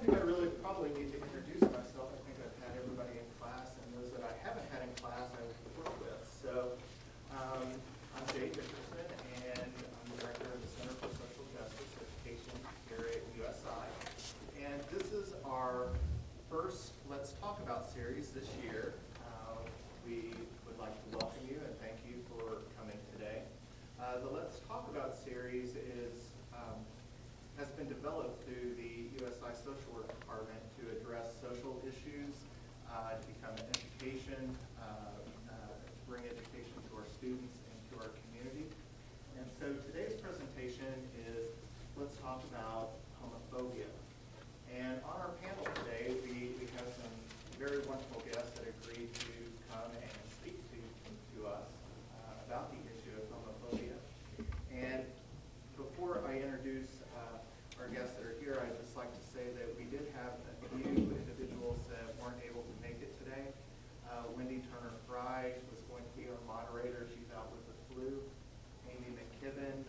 think I really probably need to introduce myself. I think I've had everybody in class, and those that I haven't had in class I've worked with. So I'm Dave Dickerson, and I'm the director of the Center for Social Justice Education here at USI. And this is our first Let's Talk About series this year. We would like to welcome you and thank you for coming today. The Let's Talk About series has been developed through the USI Social Work Department to address social issues, to become education, to bring education to our students and to our community. And so today's presentation is Let's Talk About Homophobia. And on our panel today, we have some very wonderful guests that agreed to come and speak to us about the issue of homophobia. And before I introduce our guests that are here, I'd just like to say that we did have a few individuals that weren't able to make it today. Wendy Turner-Fry was going to be our moderator. She's out with the flu. Amy McKibben,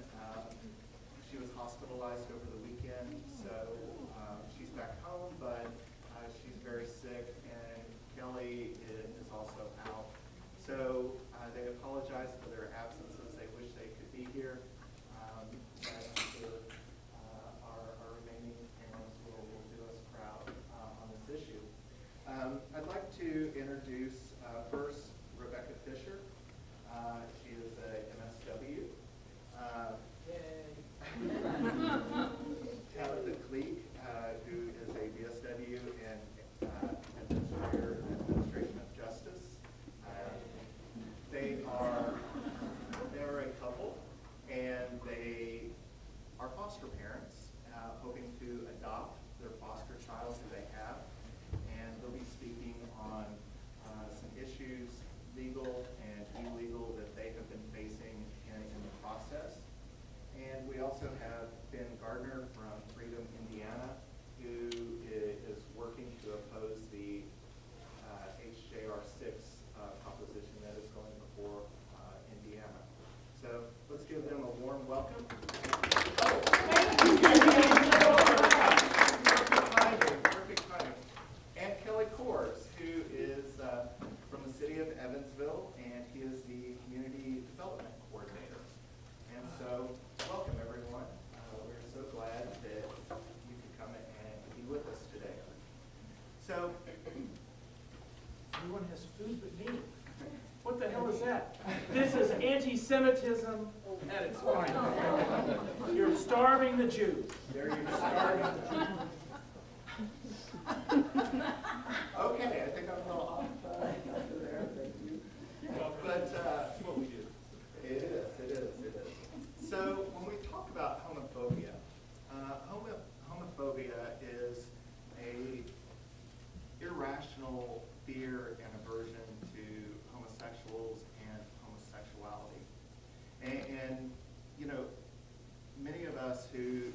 she was hospitalized over the weekend, so she's back home, but she's very sick, and Kelley is also out. So they apologize for their absences. They wish they could be here. But I'm sure our remaining panelists will do us proud on this issue. I'd like to introduce first Rebecca Fisher. She is a MSW. Tabatha, who is a BSW and Administration of Justice. They are a couple, and they are foster parents, hoping to adopt their foster child who they have, and they'll be speaking on some issues, legal and illegal, that they have been facing in the process. And we also have Ben Gardner from Freedom, Indiana, who is working to oppose the HJR 6 proposition that is going before Indiana. So let's give them a warm welcome. Perfect timing. And Kelley Coures, who is from the city of Evansville, and he is the Community Development Coordinator. And so, welcome everyone. We're so glad that you could come and be with us today. So, everyone has food but me. What the hell is that? This is anti-Semitism at its finest. You're starving the Jews. There you're starving the Jews. Okay, I think I'm a little off there. Thank you. But that's what we do. It is. So when we talk about homophobia, homophobia is a irrational fear and aversion to homosexuals and homosexuality. And you know, many of us who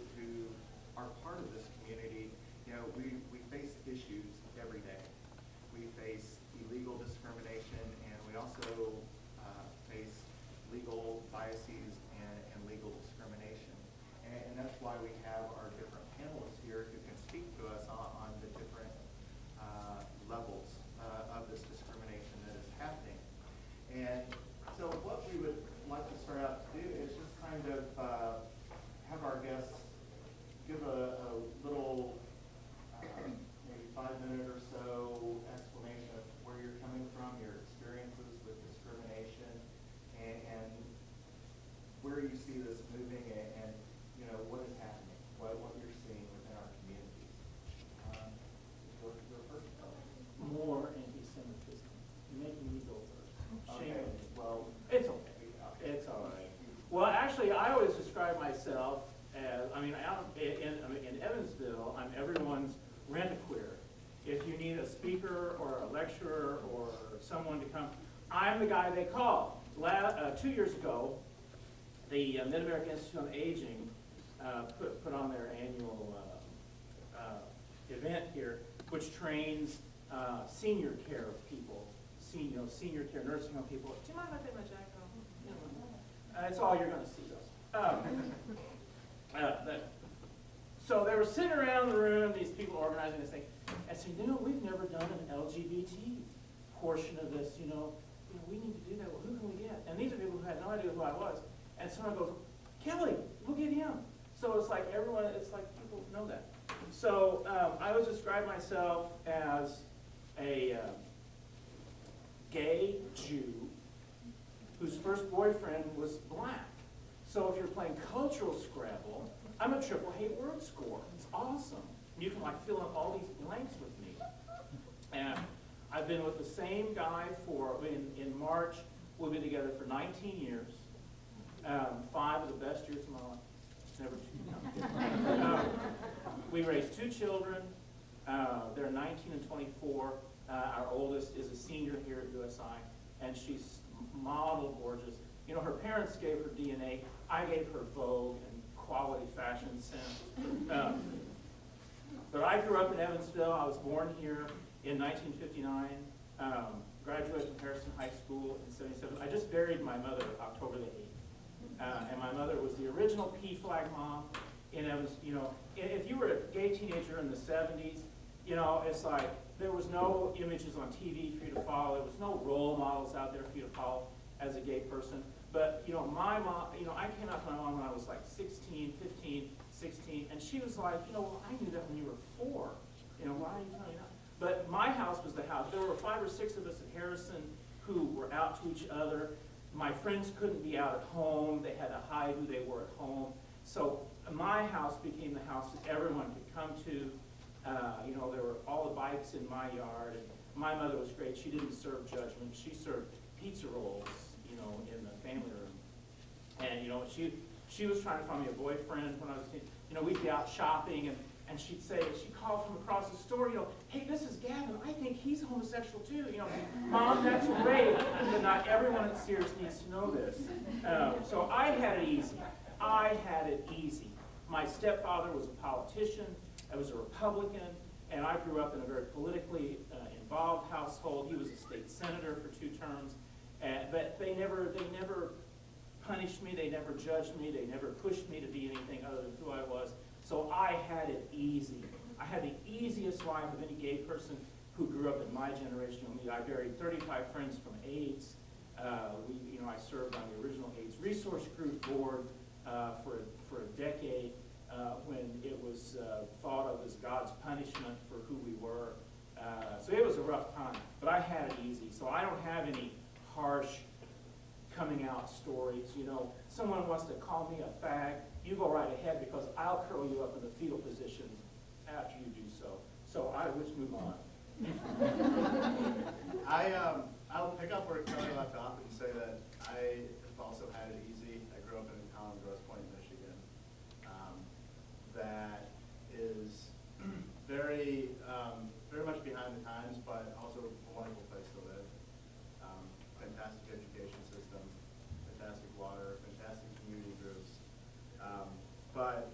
are part of this community, you know, we face issues every day. We face illegal discrimination, and we also face legal biases and legal discrimination. And that's why we have our different panelists here who can speak to us on the different levels of this discrimination that is happening. And so what we would like to start out to do is just kind of have our guests give a little maybe 5-minute or so explanation of where you're coming from, your experiences with discrimination, and where you see this moving, and you know what is happening, what you're seeing within our communities. Your first More anti-Semitism. You're making me go first. Shame. Okay. Well, it's okay. It's all right. Well, actually, I always describe myself as, in Evansville, I'm everyone's rent-a-queer. If you need a speaker or a lecturer or someone to come, I'm the guy they call. 2 years ago, the Mid-American Institute on Aging put on their annual event here, which trains senior care people, senior care nursing home people. Do you mind if I take my jacket off? That's all you're going to see, though. So they were sitting around the room, these people organizing this thing, and saying, we've never done an LGBT portion of this, we need to do that. Well, who can we get? And these are people who had no idea who I was. And someone goes, Kelley, we'll get him. So it's like everyone, it's like people know that. So I would describe myself as a gay Jew whose first boyfriend was black. So if you're playing cultural Scrabble, I'm a triple hate word score. It's awesome. You can like fill in all these blanks with me. And I've been with the same guy in March, we'll be together for 19 years. 5 of the best years of my life. Never too. We raised 2 children. They're 19 and 24. Our oldest is a senior here at USI, and she's model gorgeous. Her parents gave her DNA. I gave her Vogue and quality fashion sense. But I grew up in Evansville. I was born here in 1959. Graduated from Harrison High School in 77. I just buried my mother October the 8th. And my mother was the original P-flag mom in Evansville. If you were a gay teenager in the 70s, it's like there was no images on TV for you to follow. There was no role models out there for you to follow as a gay person. But, my mom, I came out to my mom when I was like 16, 15, 16, and she was like, well, I knew that when you were 4. Why are you telling me that? But my house was the house. There were 5 or 6 of us at Harrison who were out to each other. My friends couldn't be out at home. They had to hide who they were at home. So my house became the house that everyone could come to. There were all the bikes in my yard. And my mother was great. She didn't serve judgment. She served pizza rolls, in the family room. And, she was trying to find me a boyfriend when I was a teen. We'd be out shopping, and she'd say, she'd call from across the store, hey, this is Gavin. I think he's homosexual too. Mom, that's great, but not everyone at Sears needs to know this. So I had it easy. I had it easy. My stepfather was a politician. I was a Republican, and I grew up in a very politically involved household. He was a state senator for 2 terms, but they never punished me. They never judged me. They never pushed me to be anything other than who I was. So I had it easy. I had the easiest life of any gay person who grew up in my generation. I buried 35 friends from AIDS. I served on the original AIDS Resource Group board for a decade when it was thought of as God's punishment for who we were. So it was a rough time, but I had it easy. So I don't have any harsh coming out stories. Someone wants to call me a fag, you go right ahead because I'll curl you up in the fetal position after you do so. So let's move on. I'll pick up where Kelley left off and say that I have also had it easy. I grew up in a town, Grosse Pointe, Michigan, that is very much behind the times, but also a wonderful place to live. Fantastic education system, fantastic water, fantastic community groups. But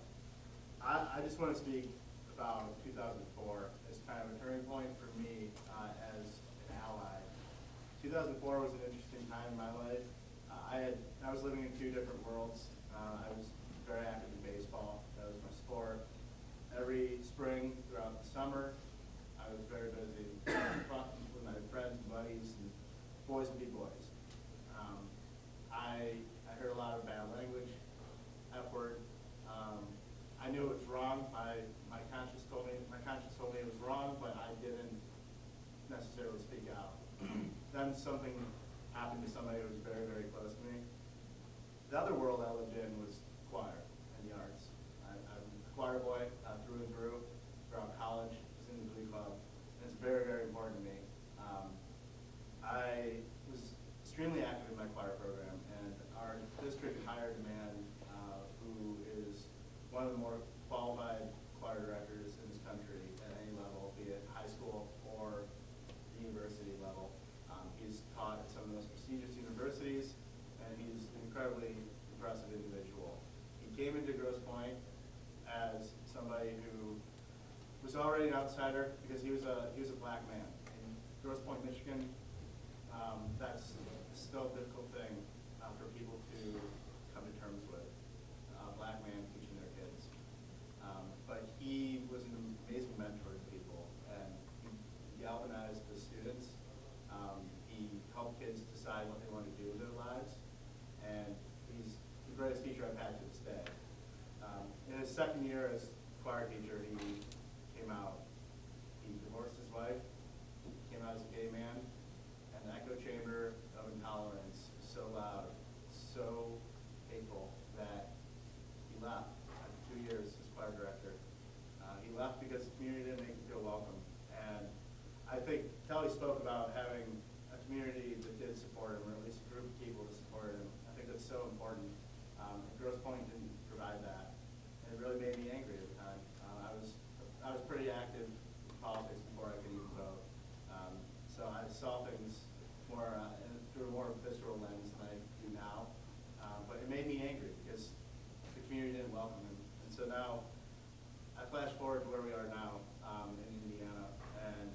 I just want to speak about 2004 as kind of a turning point for me as an ally. 2004 was an interesting time in my life. I was living in 2 different worlds. I was very active in baseball. That was my sport. Every spring throughout the summer, I was very busy with my friends and buddies and boys and be boys. I heard a lot of bad language, F-word. I knew it was wrong. My conscience told me it was wrong, but I didn't necessarily speak out. Then something happened to somebody who was very, very close to me. The other world I lived in was choir and the arts. I'm a choir boy through and through. Throughout college, was in the Glee Club, and it's very, very important to me. I was extremely active in my choir program, and our district hired a man who is one of the more qualified choir directors in this country at any level, be it high school or the university level. He's taught at some of the most prestigious universities, and he's an incredibly impressive individual. He came into Grosse Pointe as somebody who was already an outsider because he was a black man. In Grosse Pointe, Michigan, that's still a difficult thing for people to come to terms with. A black man teaching their kids. But spoke about having a community that did support him, or at least a group of people that supported him. I think that's so important. And Grosse Pointe didn't provide that. And it really made me angry at the time. I was pretty active in politics before I could even vote. So I saw things more through a more visceral lens than I do now. But it made me angry because the community didn't welcome him. And so now I flash forward to where we are now in Indiana, and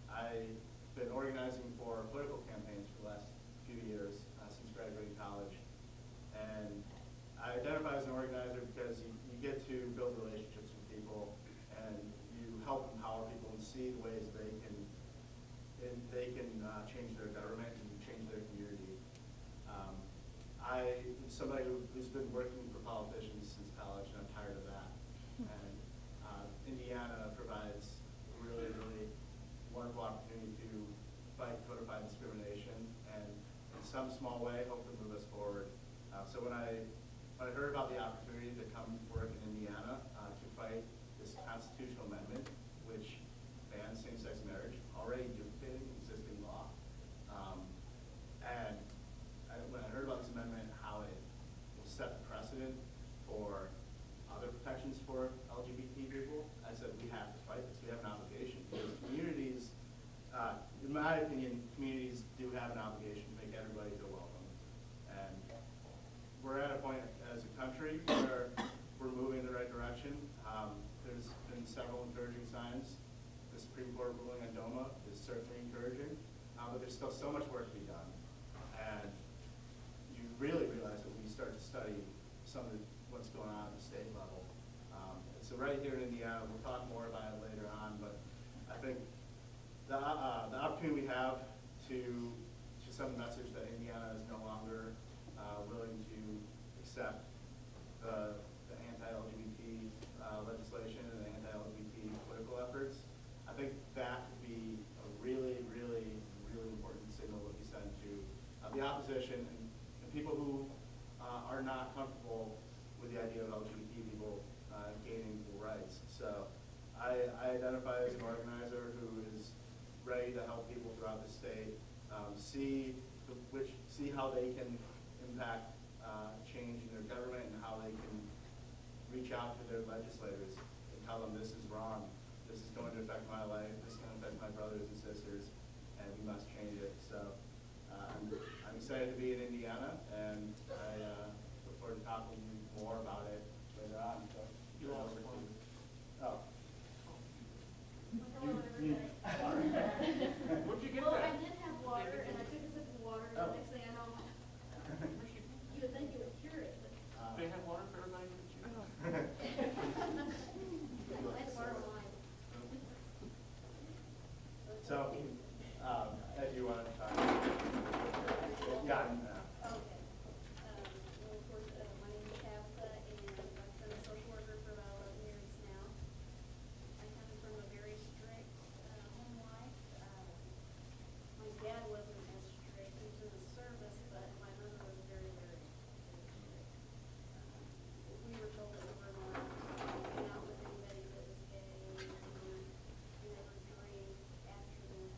I've been organizing for political campaigns for the last few years since graduating college. And I identify as an organizer because you get to build relationships with people, and you help empower people and see the ways they can change their government and change their community. I'm somebody who's been working for politicians since college, and I'm tired of that. And Indiana provides a really, really wonderful opportunity to fight codified discrimination, and in some small way, hopefully move us forward. So when I heard about the opportunity to come work in Indiana to fight this constitutional amendment, which bans same-sex marriage, already duplicating existing law, and when I heard about this amendment, how it will set the precedent for other protections for LGBT people, I said we have to fight this. We have an obligation, because communities, in my opinion, communities do have an obligation to make everybody feel welcome. And we're at a point as a country where we're moving in the right direction. There's been several encouraging signs. The Supreme Court ruling on DOMA is certainly encouraging, but there's still so much work to be done. And you really realize it when you start to study some of what's going on at the state level. So right here in Indiana, we'll talk more about it later on, but I think the opportunity we have to send the message that Indiana is no longer willing to accept the anti-LGBT legislation and the anti-LGBT political efforts, I think that would be a really, really, really important signal that we send to the opposition and people who are not comfortable with the idea of LGBT people gaining equal rights. So I identify as an organizer who is ready to help people throughout the state see how they can impact change in their government, and how they can reach out to their legislators and tell them this is wrong, this is going to affect my life, this is going to affect my brothers and sisters, and we must change it. So I'm excited to be in Indiana, and I look forward to talking to you more about it later on. So You all over to respond. Oh. Hello, everybody. Where'd you get Well, that? I did have water, and I took a sip of water, and Oh. the next thing I know, you would think it would cure it, but They have water for everybody but you? that's water wine. So, if you want to talk. Yeah. Okay. Well, of course, my name is Tabatha, and I've been a social worker for about 11 years now. I come from a very strict home life. My dad wasn't as strict. He was in the service, but my mother was very, very, very strict. We were told that we were not hang out with anybody that was gay, and we never drink after the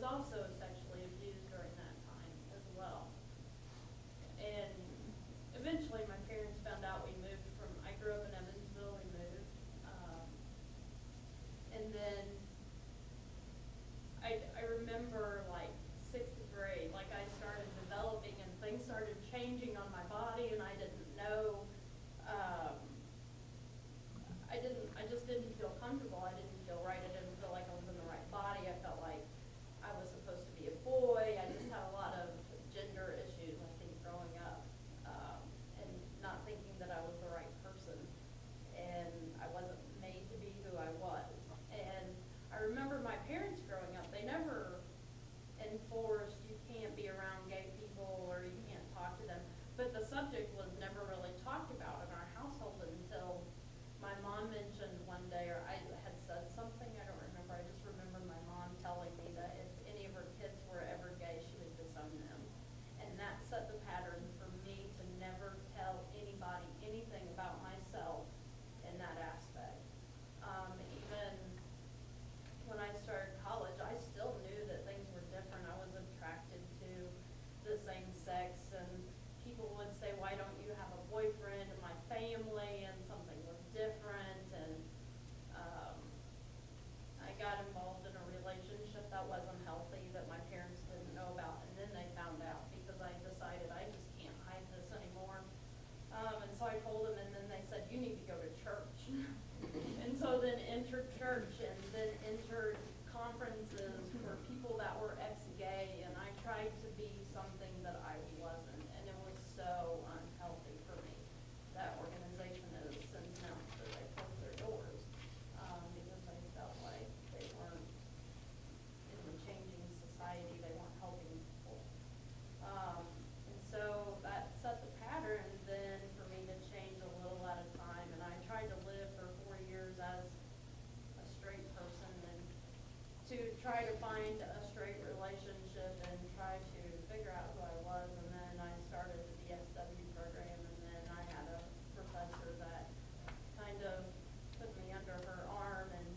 also sexually abused during that time as well. And eventually my parents found out. We moved from, I grew up in Evansville, we moved. And then I remember like sixth grade, like I started developing and things started changing on my body, and I didn't know, I just didn't feel comfortable. I didn't feel right. I didn't feel like I was in the right body. I felt like I was supposed to be a boy. I just had a lot of gender issues, I think, growing up, and not thinking that I was the right person, and I wasn't made to be who I was. And I remember my parents growing up, they never enforced you can't be around gay people or you can't talk to them, but the subject was never really talked about in our household until my mom mentioned one day, or I had said something, I don't remember, I just remember my mom telling me that if any of her kids were ever gay, she would disown them. And that set the pattern for me to never tell anybody anything about myself in that aspect. Even when I started college, I still knew that things were different. I was attracted to the same sex, and people would say, why don't you have a boyfriend? And my family, and something was different. And I got involved in a relationship that wasn't healthy, that my parents didn't know about, and then they found out because I decided I just can't hide this anymore. And so I told them, and then they said, you need to go to church. And so then entered church, and then entered conferences for people that were ex-gay, and I tried to be something that I wasn't, and it was so unhealthy for me. That organization has since announced that they closed their doors, because I felt like they weren't in the changing society, they weren't helping people. And so that set the pattern then for me to change a little at a time, and I tried to live for 4 years as a straight person, and to try to find a straight relationship and try to figure out who I was. And then I started the DSW program, and then I had a professor that kind of took me under her arm, and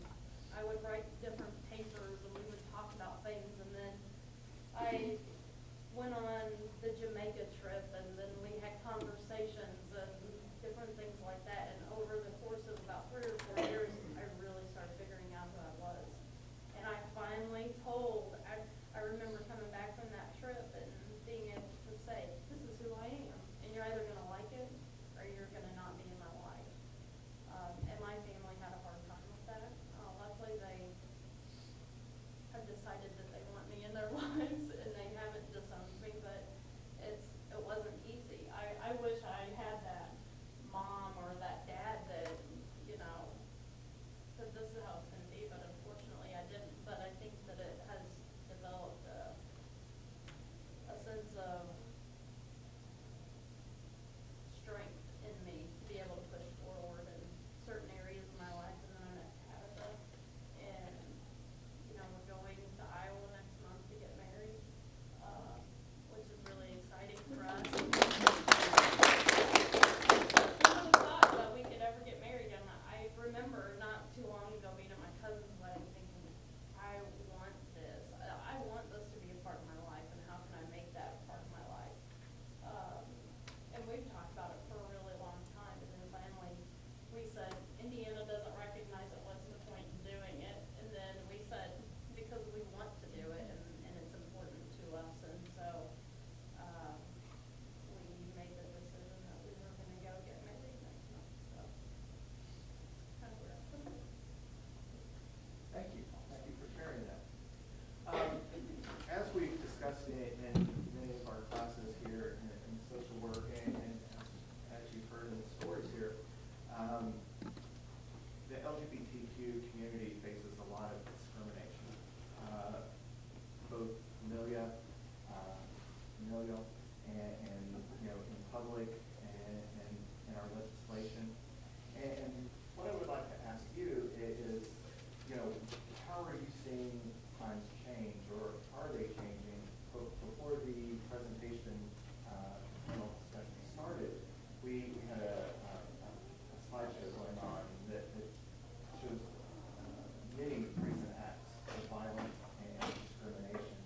I would write different papers, and we would talk about things. And then I went on the Jamaica trip, and then we had conversations and different things like that. And over the course of about 3 or 4 years, I really started figuring out who I was. And I finally told, I remember coming back from that trip and being able to say, this is who I am. And you're either going to like it or you're going to not be in my life. And my family had a hard time with that. Luckily, they have decided that they want me in their lives, and they haven't disowned me, but it wasn't easy. I wish I had that mom or that dad that, you know, said this is how it's going to be, but unfortunately I didn't. But I think that it has developed a sense of strength in me to be able to push forward in certain areas of my life. And then I met Tabatha, and you know, we're going to Iowa next month to get married, which is really exciting for us. Who would have thought that we could ever get married? And I remember not too long ago being at my cousin's wedding thinking, I want this. I want this to be a part of my life, and how can I make that a part of my life? And we've talked about it for a really long time, and then finally we said, Indiana doesn't recognize it, what's the point in doing it? And then we said, because we want to do it, and it's important to us. And so we made the decision that we were going to go get married next month. So kind of where I'm from. Thank you. Thank you for sharing that. As we've discussed in many of our classes here in social work, and as you've heard in the stories here, the LGBTQ community faces a lot of discrimination, both familial, and you know, in public and in our legislation. And what I would like to ask you is, you know, how are you seeing times change, or are they changing? Before the presentation panel discussion started, we had a slideshow going on that shows many recent acts of violence and discrimination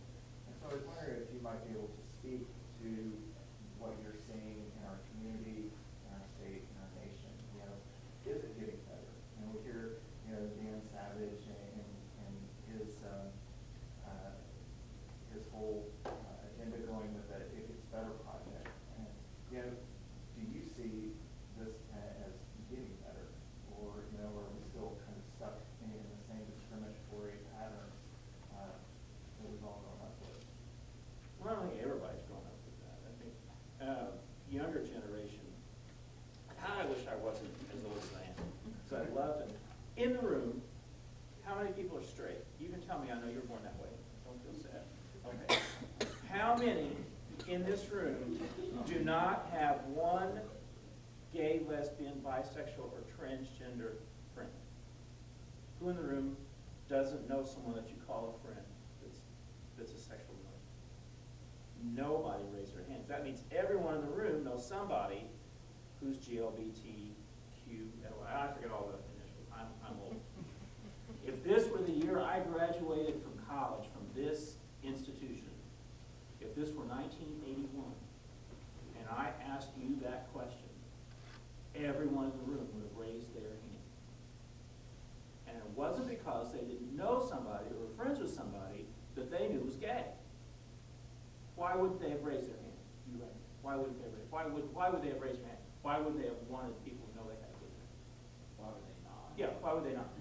how many in this room do not have one gay, lesbian, bisexual, or transgender friend? Who in the room doesn't know someone that you call a friend that's a sexual male? Nobody raised their hands. That means everyone in the room knows somebody who's GLBTQ. I forget all the initials. I'm old. If this were the year I graduated from college, from this institution, if this were 1981, and I asked you that question, everyone in the room would have raised their hand. And it wasn't because they didn't know somebody or were friends with somebody that they knew was gay. Why wouldn't they have raised their hand? You right. Why wouldn't they raise? Why would they have raised their hand? Why would they have wanted people to know they had a good hand? Why would they not? Yeah, why would they not?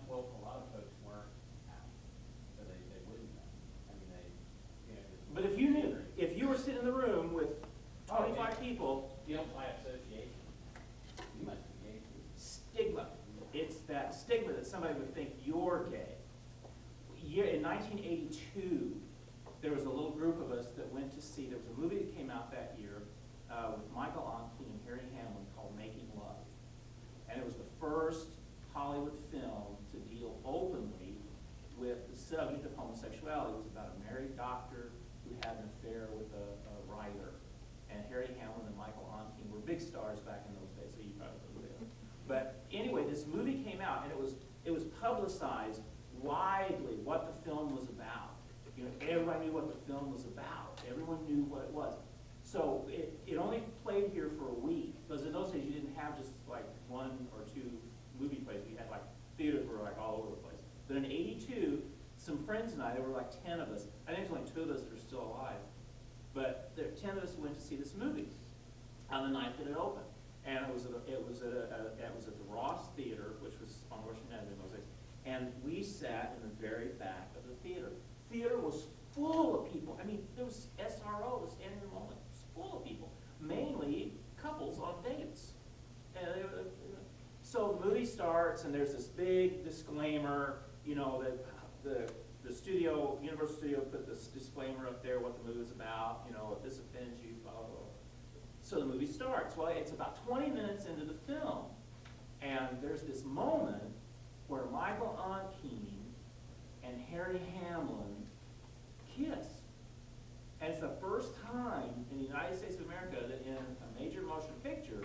Well, a lot of folks weren't out, so they wouldn't know. I mean, But if you knew, if you were sitting in the room with 25 people, guilt by association. You must be gay too. stigma. It's that stigma that somebody would think you're gay. In 1982, there was a little group of us that went to see, there was a movie that came out that year with Michael Onkley and Harry Hamlin called Making Love. And it was the first Hollywood film to deal openly with the subject of homosexuality. It was about a married doctor who had an affair with a writer. And Harry Hamlin and Michael Onkley were big stars back in those days, so you probably know who they are. But anyway, this movie came out, and it was publicized widely what the film was about. You know, everybody knew what the film was about. Everyone knew what it was. So it only played here for a week, because in those days you didn't have just like one or two movie plays. You had like theaters were like all over the place. But in '82, some friends and I, there were like 10 of us. I think there's only 2 of us that are still alive. But there 10 of us went to see this movie on the night that it opened. And it was at the Ross Theater, which was on Washington Avenue in those days. And we sat in the very back of the theater. Theater was full of people. I mean, there was SROs standing in the moment. It was full of people, mainly couples on dates. And so the movie starts, and there's this big disclaimer, you know, that the studio, Universal Studio, put this disclaimer up there, what the movie's about, you know, if this offends you, blah, blah, blah. So the movie starts. Well, it's about 20 minutes into the film, and there's this moment where Michael Onkley and Harry Hamlin kiss. And it's the first time in the United States of America that in a major motion picture,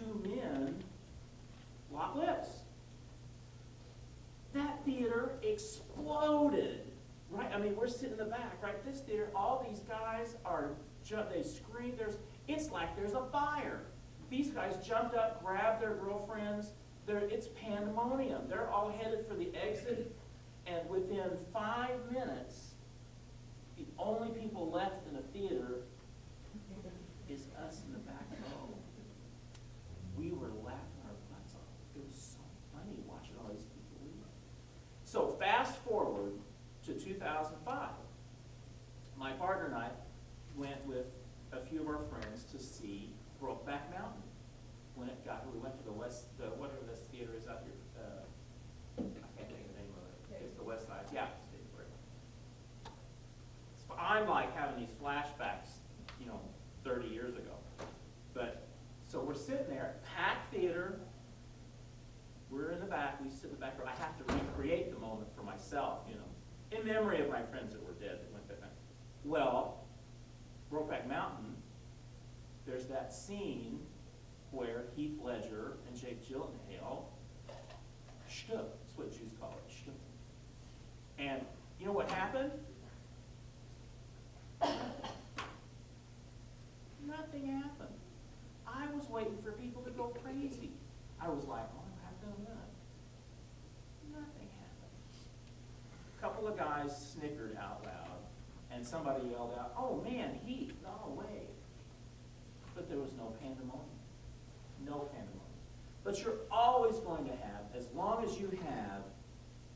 2 men lock lips. That theater exploded, right? I mean, we're sitting in the back, right? This theater, all these guys they scream, it's like there's a fire. These guys jumped up, grabbed their girlfriends, it's pandemonium. They're all headed for the exit, and within 5 minutes, the only people left in the theater is us in the back row. We were laughing our butts off. It was so funny watching all these people leave. So fast forward to 2005. My partner and I went with a few of our friends to see Brokeback Mountain. We went to whatever this theater is out here. I can't think of the name of it. It's the West Side. Yeah. I'm like having these flashbacks, you know, 30 years ago. But so we're sitting there, packed theater. We're in the back. We sit in the back row. I have to recreate the moment for myself, you know, in memory of my friends that were dead that went that night. Well, Brokeback Mountain, there's that scene where Heath Ledger and Jake Gyllenhaal shtook. That's what Jews call it, shtook. And you know what happened? Nothing happened. I was waiting for people to go crazy. I was like, oh, I've done that. Nothing happened. A couple of guys snickered out loud, and somebody yelled out, oh man, Heath, no way. But there was no pandemonium. No pandemonium. But you're always going to have, as long as you have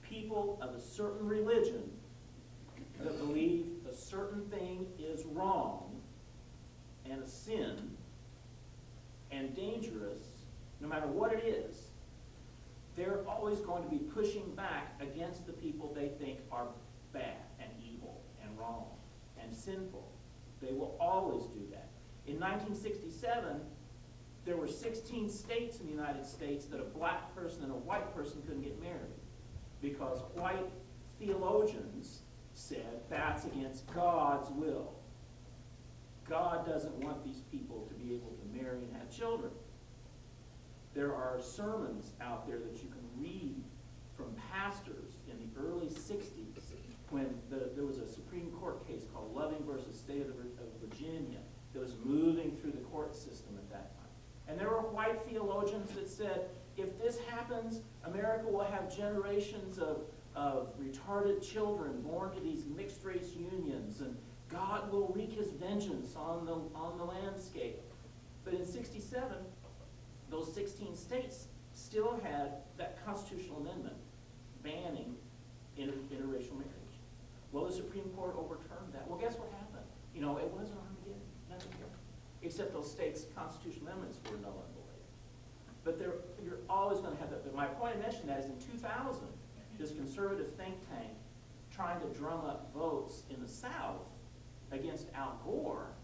people of a certain religion that believe a certain thing is wrong and a sin and dangerous, no matter what it is, they're always going to be pushing back against the people they think are bad and evil and wrong and sinful. They will always do that. In 1967, there were 16 states in the United States that a black person and a white person couldn't get married because white theologians said that's against God's will. God doesn't want these people to be able to marry and have children. There are sermons out there that you can read from pastors in the early 60s when there was a Supreme Court case called Loving versus State of Virginia that was moving through the court system at that time. And there were white theologians that said, if this happens, America will have generations of retarded children born to these mixed-race unions, and God will wreak his vengeance on the landscape. But in 67, those 16 states still had that constitutional amendment banning interracial marriage. Well, the Supreme Court overturned that. Well, guess what happened? You know, it wasn't Armageddon, nothing here. Except those states' constitutional amendments were null and void. But you're always going to have that. But my point of mentioning that is in 2000, this conservative think tank trying to drum up votes in the South against Al Gore,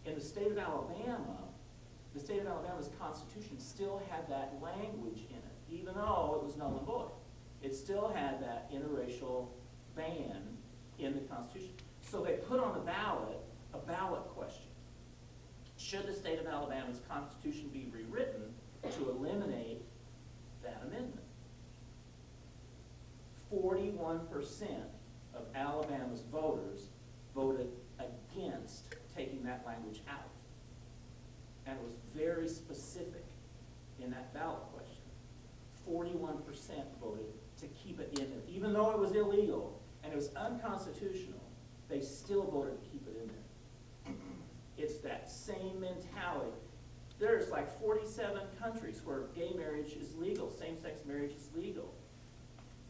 in the state of Alabama's Constitution still had that language in it, even though it was null and void. It still had that interracial ban in the Constitution. So they put on the ballot a ballot question. Should the state of Alabama's Constitution be rewritten to eliminate that amendment? 41% of Alabama's voters voted against taking that language out. And it was very specific in that ballot question. 41% voted to keep it in there. Even though it was illegal and it was unconstitutional, they still voted to keep it in there. It's that same mentality. There's like 47 countries where gay marriage is legal, same-sex marriage is legal.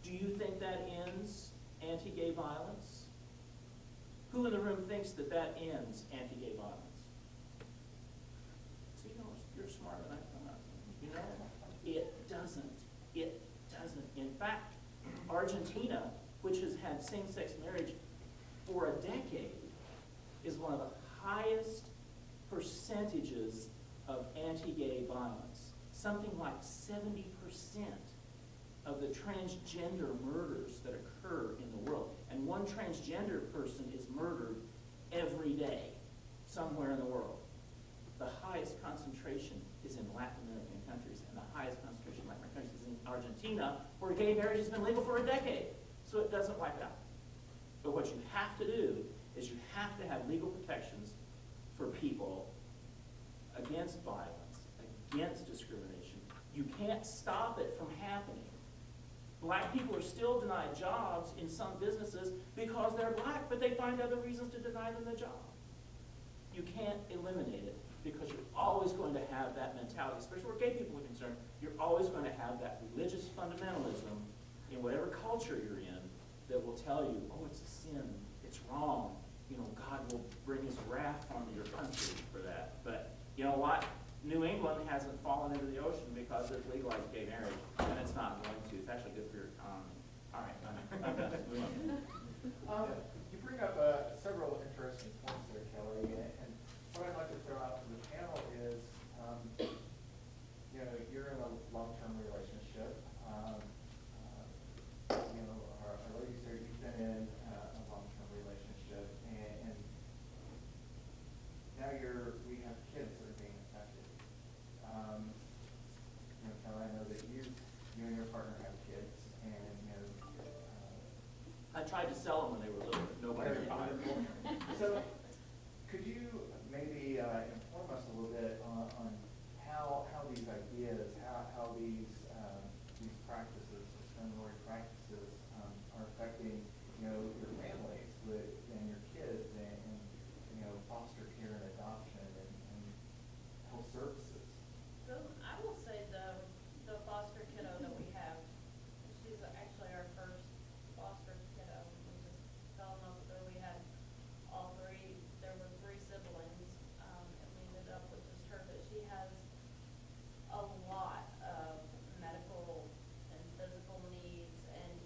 Do you think that ends anti-gay violence? Who in the room thinks that that ends anti-gay violence? So you know, you're smarter than I am. You know, it doesn't. It doesn't. In fact, Argentina, which has had same-sex marriage for a decade, is one of the highest percentages of anti-gay violence. Something like 70% of the transgender murders that occur in the world. And one transgender person is murdered every day somewhere in the world. The highest concentration is in Latin American countries, and the highest concentration in Latin American countries is in Argentina, where gay marriage has been legal for a decade. So it doesn't wipe it out. But what you have to do is you have to have legal protections for people against violence, against discrimination. You can't stop it from happening. Black people are still denied jobs in some businesses because they're black, but they find other reasons to deny them the job. You can't eliminate it because you're always going to have that mentality, especially where gay people are concerned. You're always going to have that religious fundamentalism in whatever culture you're in that will tell you, oh, it's a sin, it's wrong. You know, God will bring his wrath onto your country for that. But you know what? New England hasn't fallen into the ocean because they've legalized gay marriage, and it's not going to. It's actually good for your economy. All right, I'm done. Move on. You bring up several interesting points there, Kelley, and what I'd like to throw out to the panel is, you know, you're in a long-term relationship. You know, our ladies here, you've been in a long-term relationship, and now we have kids that are being affected. You know, Kelley, I know that you and your partner have kids, and you know. I tried to sell them when they were little, but nobody would buy them. So, could you maybe inform us a little bit on how these ideas, how these practices, discriminatory practices, are affecting, you know, your families and your kids, and you know, foster care and adoption and health services? So I will say the foster kiddo that we have, she's actually our first foster kiddo. We just fell in love with her. We had all three. There were three siblings, and we ended up with just her. But she has a lot of medical and physical needs, and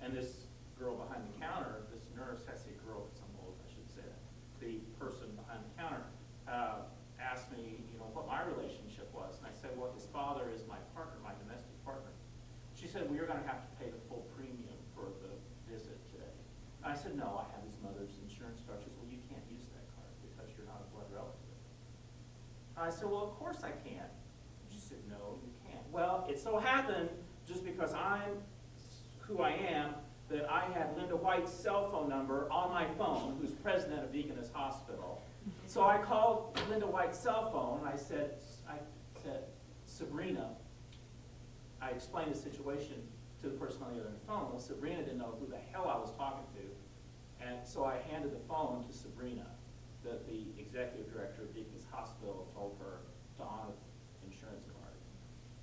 And this girl behind the counter, this nurse, I say girl, because I'm old, I should say that, the person behind the counter asked me, what my relationship was. And I said, well, his father is my partner, my domestic partner. She said, well, you're going to have to pay the full premium for the visit today. And I said, no, I have his mother's insurance card. She said, well, you can't use that card because you're not a blood relative. I said, well, of course I can. She said, no, you can't. Well, it so happened, just because I'm who I am, that I had Linda White's cell phone number on my phone, who's president of Deaconess Hospital. So I called Linda White's cell phone, and I said, Sabrina, I explained the situation to the person on the other end of the phone. Well, Sabrina didn't know who the hell I was talking to. And so I handed the phone to Sabrina, that the executive director of Deaconess Hospital told her to honor the insurance card.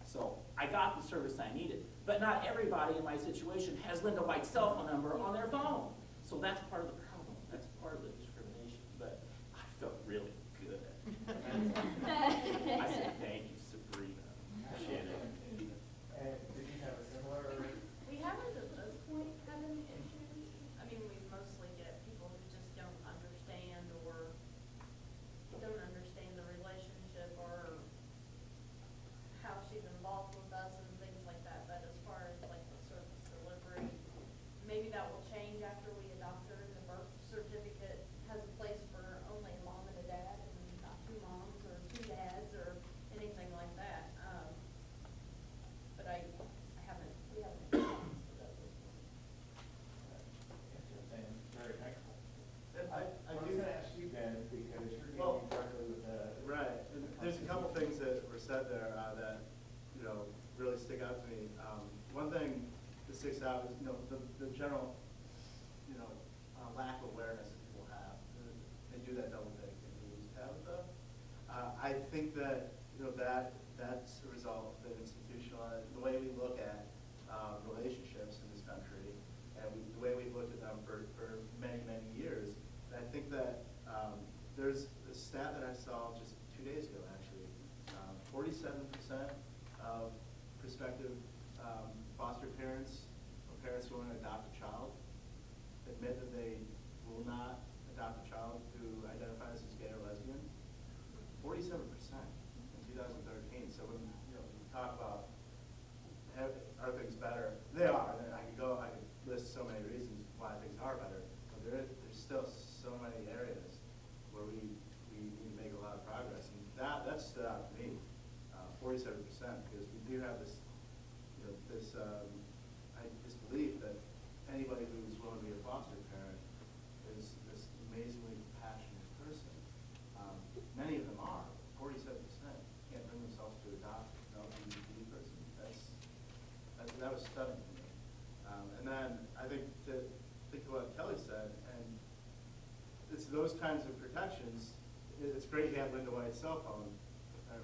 So I got the service I needed. But not everybody in my situation has Linda White's cell phone number on their phone. So that's part of the problem. That's part of the discrimination. But I felt really good. I said, thank you, Sabrina. Appreciate it. And did you have a similar? We haven't at this point had any issues. I mean, we mostly get people who just don't understand or don't understand the relationship or how she's involved with us and things like that. But as far as like the service delivery, maybe that will change after we adopt her and the birth certificate has a place for only a mom and a dad and not two moms or two dads or anything like that. But we haven't experienced it at this point. Interesting, very helpful. I was do. going to ask you, Ben, because you're Well, dealing directly with the. Right. And there's a couple things that were said there that really stick out to me. One thing that sticks out is the general lack of awareness that people have. They do that double take and they use Tabatha. I think that that's a result of the institutionalized, the way we look at relationships in this country, and the way we've looked at them for many, many years. And I think that there's a stat that I saw just 2 days ago, actually. 47% of prospective foster parents or parents who want to adopt a child admit that they will not adopt a child who identifies as gay or lesbian. 47% in 2013. So when we talk about are things better, they are. And I could list so many reasons why things are better, but there's still so many areas where we need to make a lot of progress, and that stood out to me, 47%, because we do have this this belief that anybody who's willing to be a foster parent is this amazingly compassionate person. Many of them are. 47% can't bring themselves to adopt an LGBT person. That was stunning to me. And then I think to think of what Kelley said, and it's those kinds of protections. It's great you have Linda White's cell phone,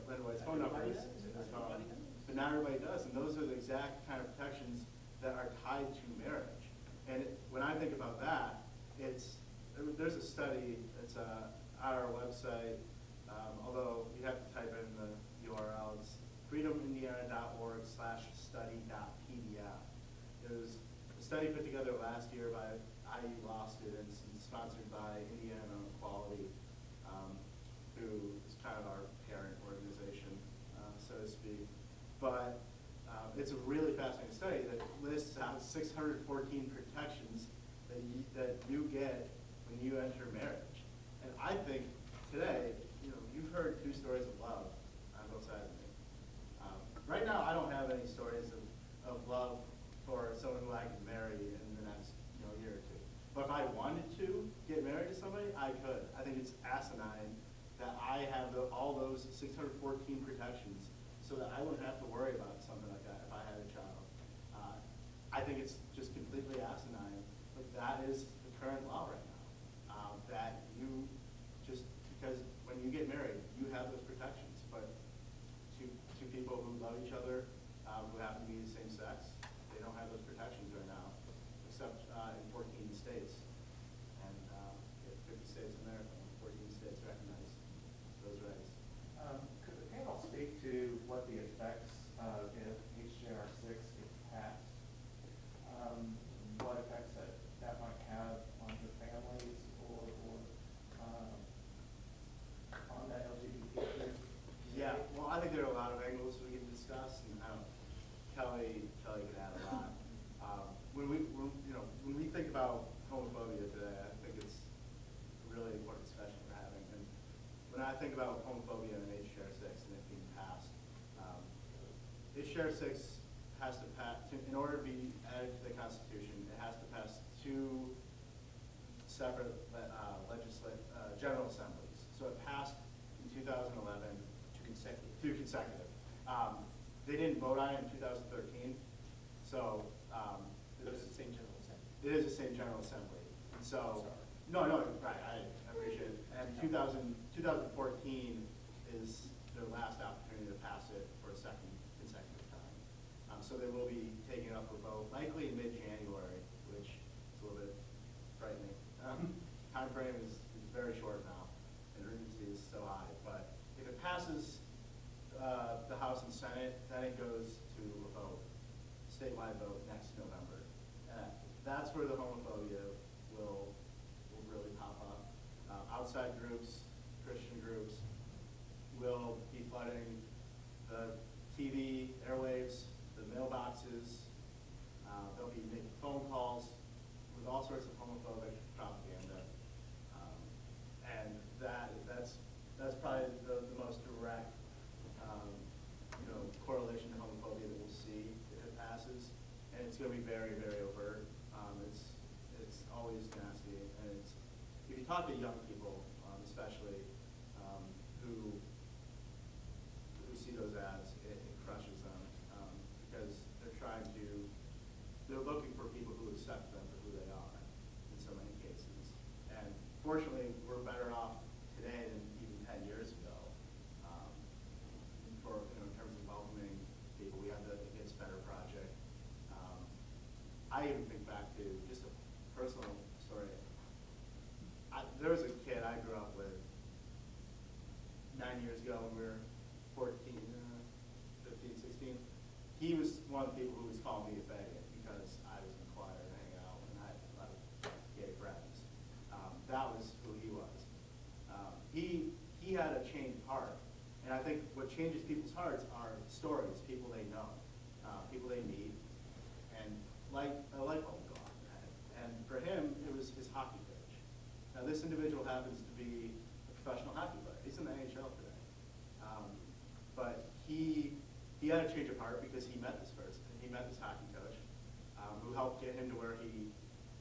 Linda White's phone number in his phone, but not everybody does. And those are the exact kind of protections that are tied to marriage. And when I think about that, there's a study that's on our website, although you have to type in the URL. It's freedomindiana.org/study.pdf. It was a study put together last year by IU law students and sponsored by Indiana Equality, who is kind of our parent organization, so to speak. But it's a really fascinating study that lists out 614 protections that you get when you enter marriage. And I think today, you've heard 2 stories of love on both sides of me. Right now, I don't have any stories of love for someone who I could marry in the next year or 2. But if I wanted to get married to somebody, I could. I think it's asinine that I have all those 614 protections so that I wouldn't have to worry about something like that if I had a child. I think it's just completely asinine, but that is the current law right now. That you just, because when you get married, you have those protections, but two people who love each other, who happen to be the same sex, they don't have those protections right now, except in 14 states. And 50 states in America, 14 states recognize those rights. Could the panel speak to what the effects if HJR 6 gets passed? What think about homophobia and H.R. 6 and it being passed. H.R. 6 has to pass, in order to be added to the Constitution, it has to pass 2 separate general assemblies. So it passed in 2011. 2 consecutive. They didn't vote on it in 2013. So But it's the same general assembly. it is the same general assembly. And so, no, right, I appreciate it. And 2014 is their last opportunity to pass it for a second consecutive time. So they will be taking it up for vote, likely in mid-January, which is a little bit frightening. Time frame is very short now, and urgency is so high. But if it passes the House and Senate, then it goes to a vote, statewide vote next November. That's where the homophobia will really pop up. Outside groups, Christian groups, will be flooding the TV, airwaves, the mailboxes. They'll be making phone calls with all sorts of homophobic propaganda. And that's probably the most direct correlation to homophobia that we'll see if it passes. And it's going to be very, very overt. It's always nasty. And if you talk to young people, especially, who see those ads, it crushes them because they're looking for people who accept them for who they are in so many cases. And fortunately, we're better off today than even 10 years ago in terms of welcoming people. We have the It Gets Better project. I even think back to just a personal story. There was a kid I grew up with 9 years ago when we were 14, 15, 16. He was one of the people who was calling me a faggot because I was in the choir and hanging out and I had a lot of gay friends. That was who he was. He had a changed heart. And I think what changes people's hearts are stories, people they know, people they meet, and a light bulb go on. And for him, it was his hockey coach. Now this individual happens to be a professional hockey player. He's in the NHL today. But he had a change of heart because he met this person. He met this hockey coach who helped get him to where he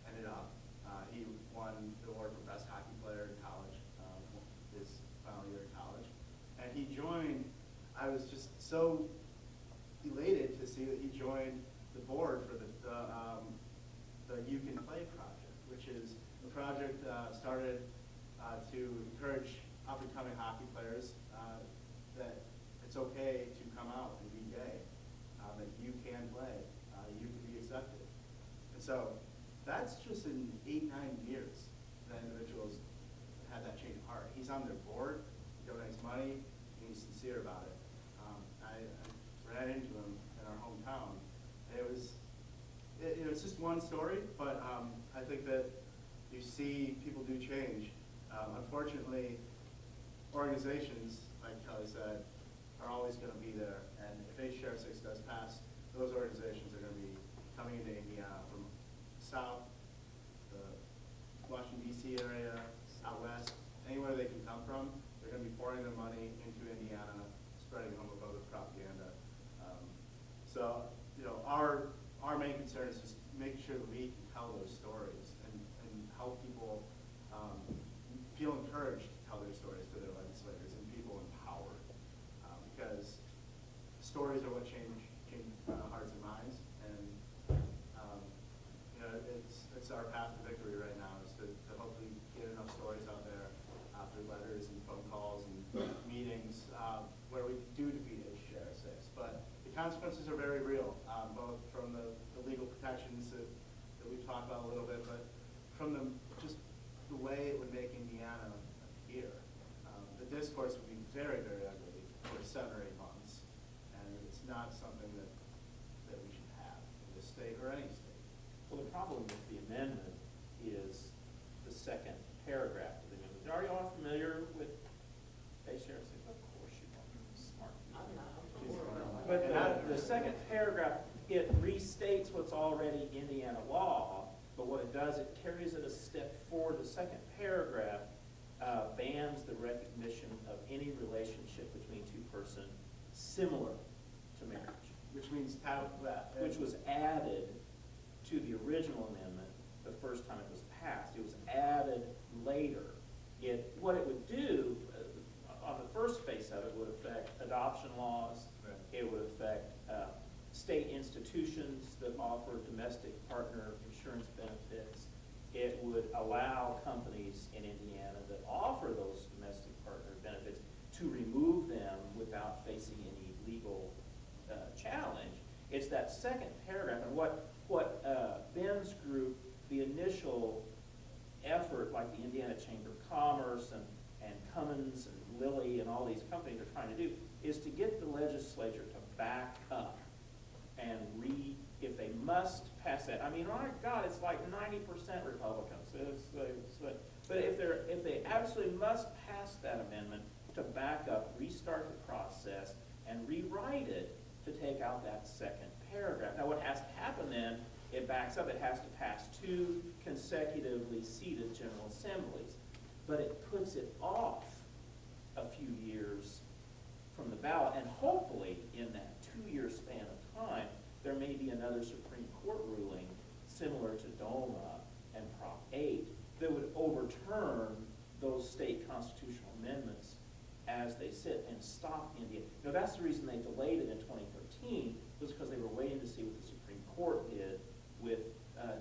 ended up. He won the award for best hockey player in college, his final year in college. And he joined, I was just so elated to see that he joined the board for the You Can Play project, which is a project started to encourage up-and-coming hockey players that it's okay to come out and be gay, that you can play, you can be accepted. And so that's just in 8-9 years that individuals had that change of heart. He's on their board, he donates money, and he's sincere about it. I ran into him in our hometown. It's just one story, but I think that you see people do change. Unfortunately, organizations, like Kelley said, are always going to be there. And if H.R. 6 does pass, those organizations are going to be coming into Indiana from south, the Washington, D.C. area, out west, anywhere they can come from. They're going to be pouring their money into Indiana, spreading homophobic propaganda. So, our main concern is just making sure that we can tell those stories and help people feel encouraged to tell their stories to their legislators and people empowered. Because stories are what change hearts and minds. And it's our path to victory right now is to hopefully get enough stories out there through letters and phone calls and meetings where we do defeat H.R. 6. But the consequences are very real, both from the legal protections that we've talked about a little bit, but from just the way it would make Indiana appear. The discourse would be very, very ugly for 7 or 8 months, and it's not something that we should have in this state or any state. Well, the problem with the amendment is the second paragraph of the amendment. Are you all familiar with H.R. 6? Of course you are. Smart. But the second paragraph, it restates what's already Indiana law, but what it does, it carries it a step forward. The second paragraph bans the recognition of any relationship between two persons similar to marriage, Which means which was added to the original amendment the first time it was passed. It was added later. What it would do, on the first face of it, would affect adoption laws. Right. It would affect state institutions that offer domestic partner insurance benefits. It would allow companies in Indiana that offer those domestic partner benefits to remove them without facing any legal challenge. It's that second paragraph, and what Ben's group, the initial effort, like the Indiana Chamber of Commerce and Cummins and Lilly and all these companies are trying to do, is to get the legislature to back up and if they must pass that. I mean, my God, it's like 90% Republicans. But if they absolutely must pass that amendment, to back up, restart the process, and rewrite it to take out that second paragraph. Now, what has to happen then, it backs up, it has to pass 2 consecutively seated General Assemblies. But it puts it off a few years from the ballot, and hopefully in that 2-year span of time, there may be another Supreme Court ruling similar to DOMA and Prop 8 that would overturn those state constitutional amendments as they sit and stop Indiana. You know, that's the reason they delayed it in 2013, was because they were waiting to see what the Supreme Court did with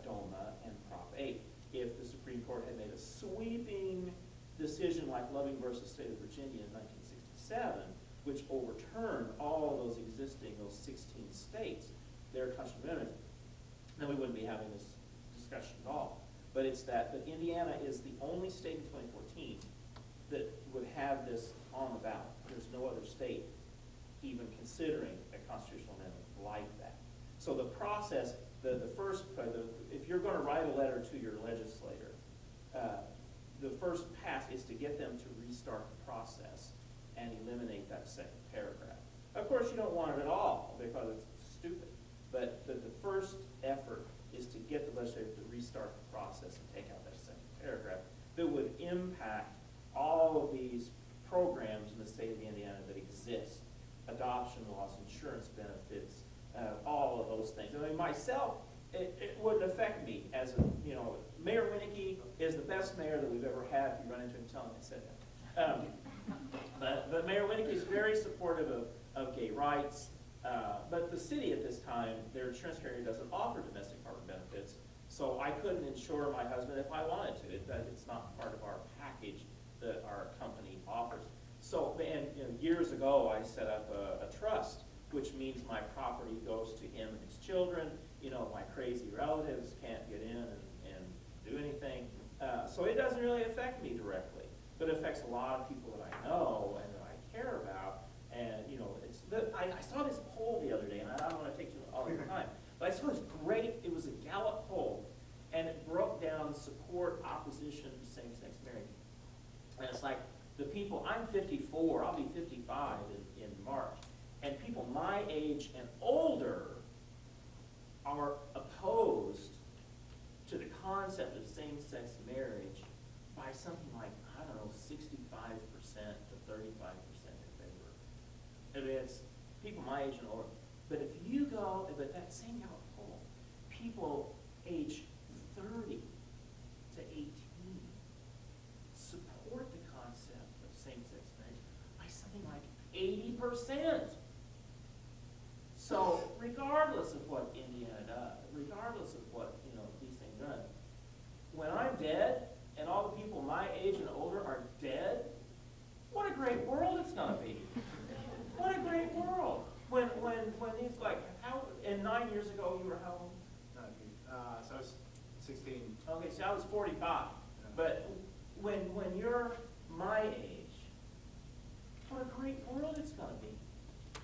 DOMA and Prop 8. If the Supreme Court had made a sweeping decision like Loving versus State of Virginia in 1967, which overturned all of those 16 states, their constitutional amendments, then we wouldn't be having this discussion at all. But it's that Indiana is the only state in 2014 that would have this on the ballot. There's no other state even considering a constitutional amendment like that. So the process, if you're going to write a letter to your legislator, the first pass is to get them to restart the process and eliminate that second paragraph. Of course, you don't want it at all because it's stupid. But the first effort is to get the legislature to restart the process and take out that second paragraph that would impact all of these programs in the state of Indiana that exist. Adoption laws, insurance benefits, all of those things. I mean, myself, it wouldn't affect me as Mayor Winnicky is the best mayor that we've ever had. If you run into him, tell him I said that. But Mayor Winnicky is very supportive of gay rights. But the city at this time, their insurance carrier doesn't offer domestic partner benefits, so I couldn't insure my husband if I wanted to. It's not part of our package that our company offers. So, and years ago, I set up a trust, which means my property goes to him and his children. My crazy relatives can't get in and do anything. So it doesn't really affect me directly, but it affects a lot of people that I know and that I care about. And I saw this poll the other day, and I don't want to take you all the time, but I saw this great, it was a Gallup poll, and it broke down support, opposition to same-sex marriage. And it's like the people, I'm 54, I'll be 55 in March, and people my age and older are opposed to the concept of same-sex marriage by something like, 65% to 35% in favor. I mean, it's people my age and older. But if you go, but that same Gallup poll, people age 30 to 18 support the concept of same-sex marriage by something like 80%. So regardless of what Indiana does, regardless of what these things run, when I'm dead and all the people my age and older are dead, what a great world it's going to be. What a great world. When these, and 9 years ago, you were how old? So I was 16. Okay, so I was 45. Yeah. But when you're my age, what a great world it's going to be.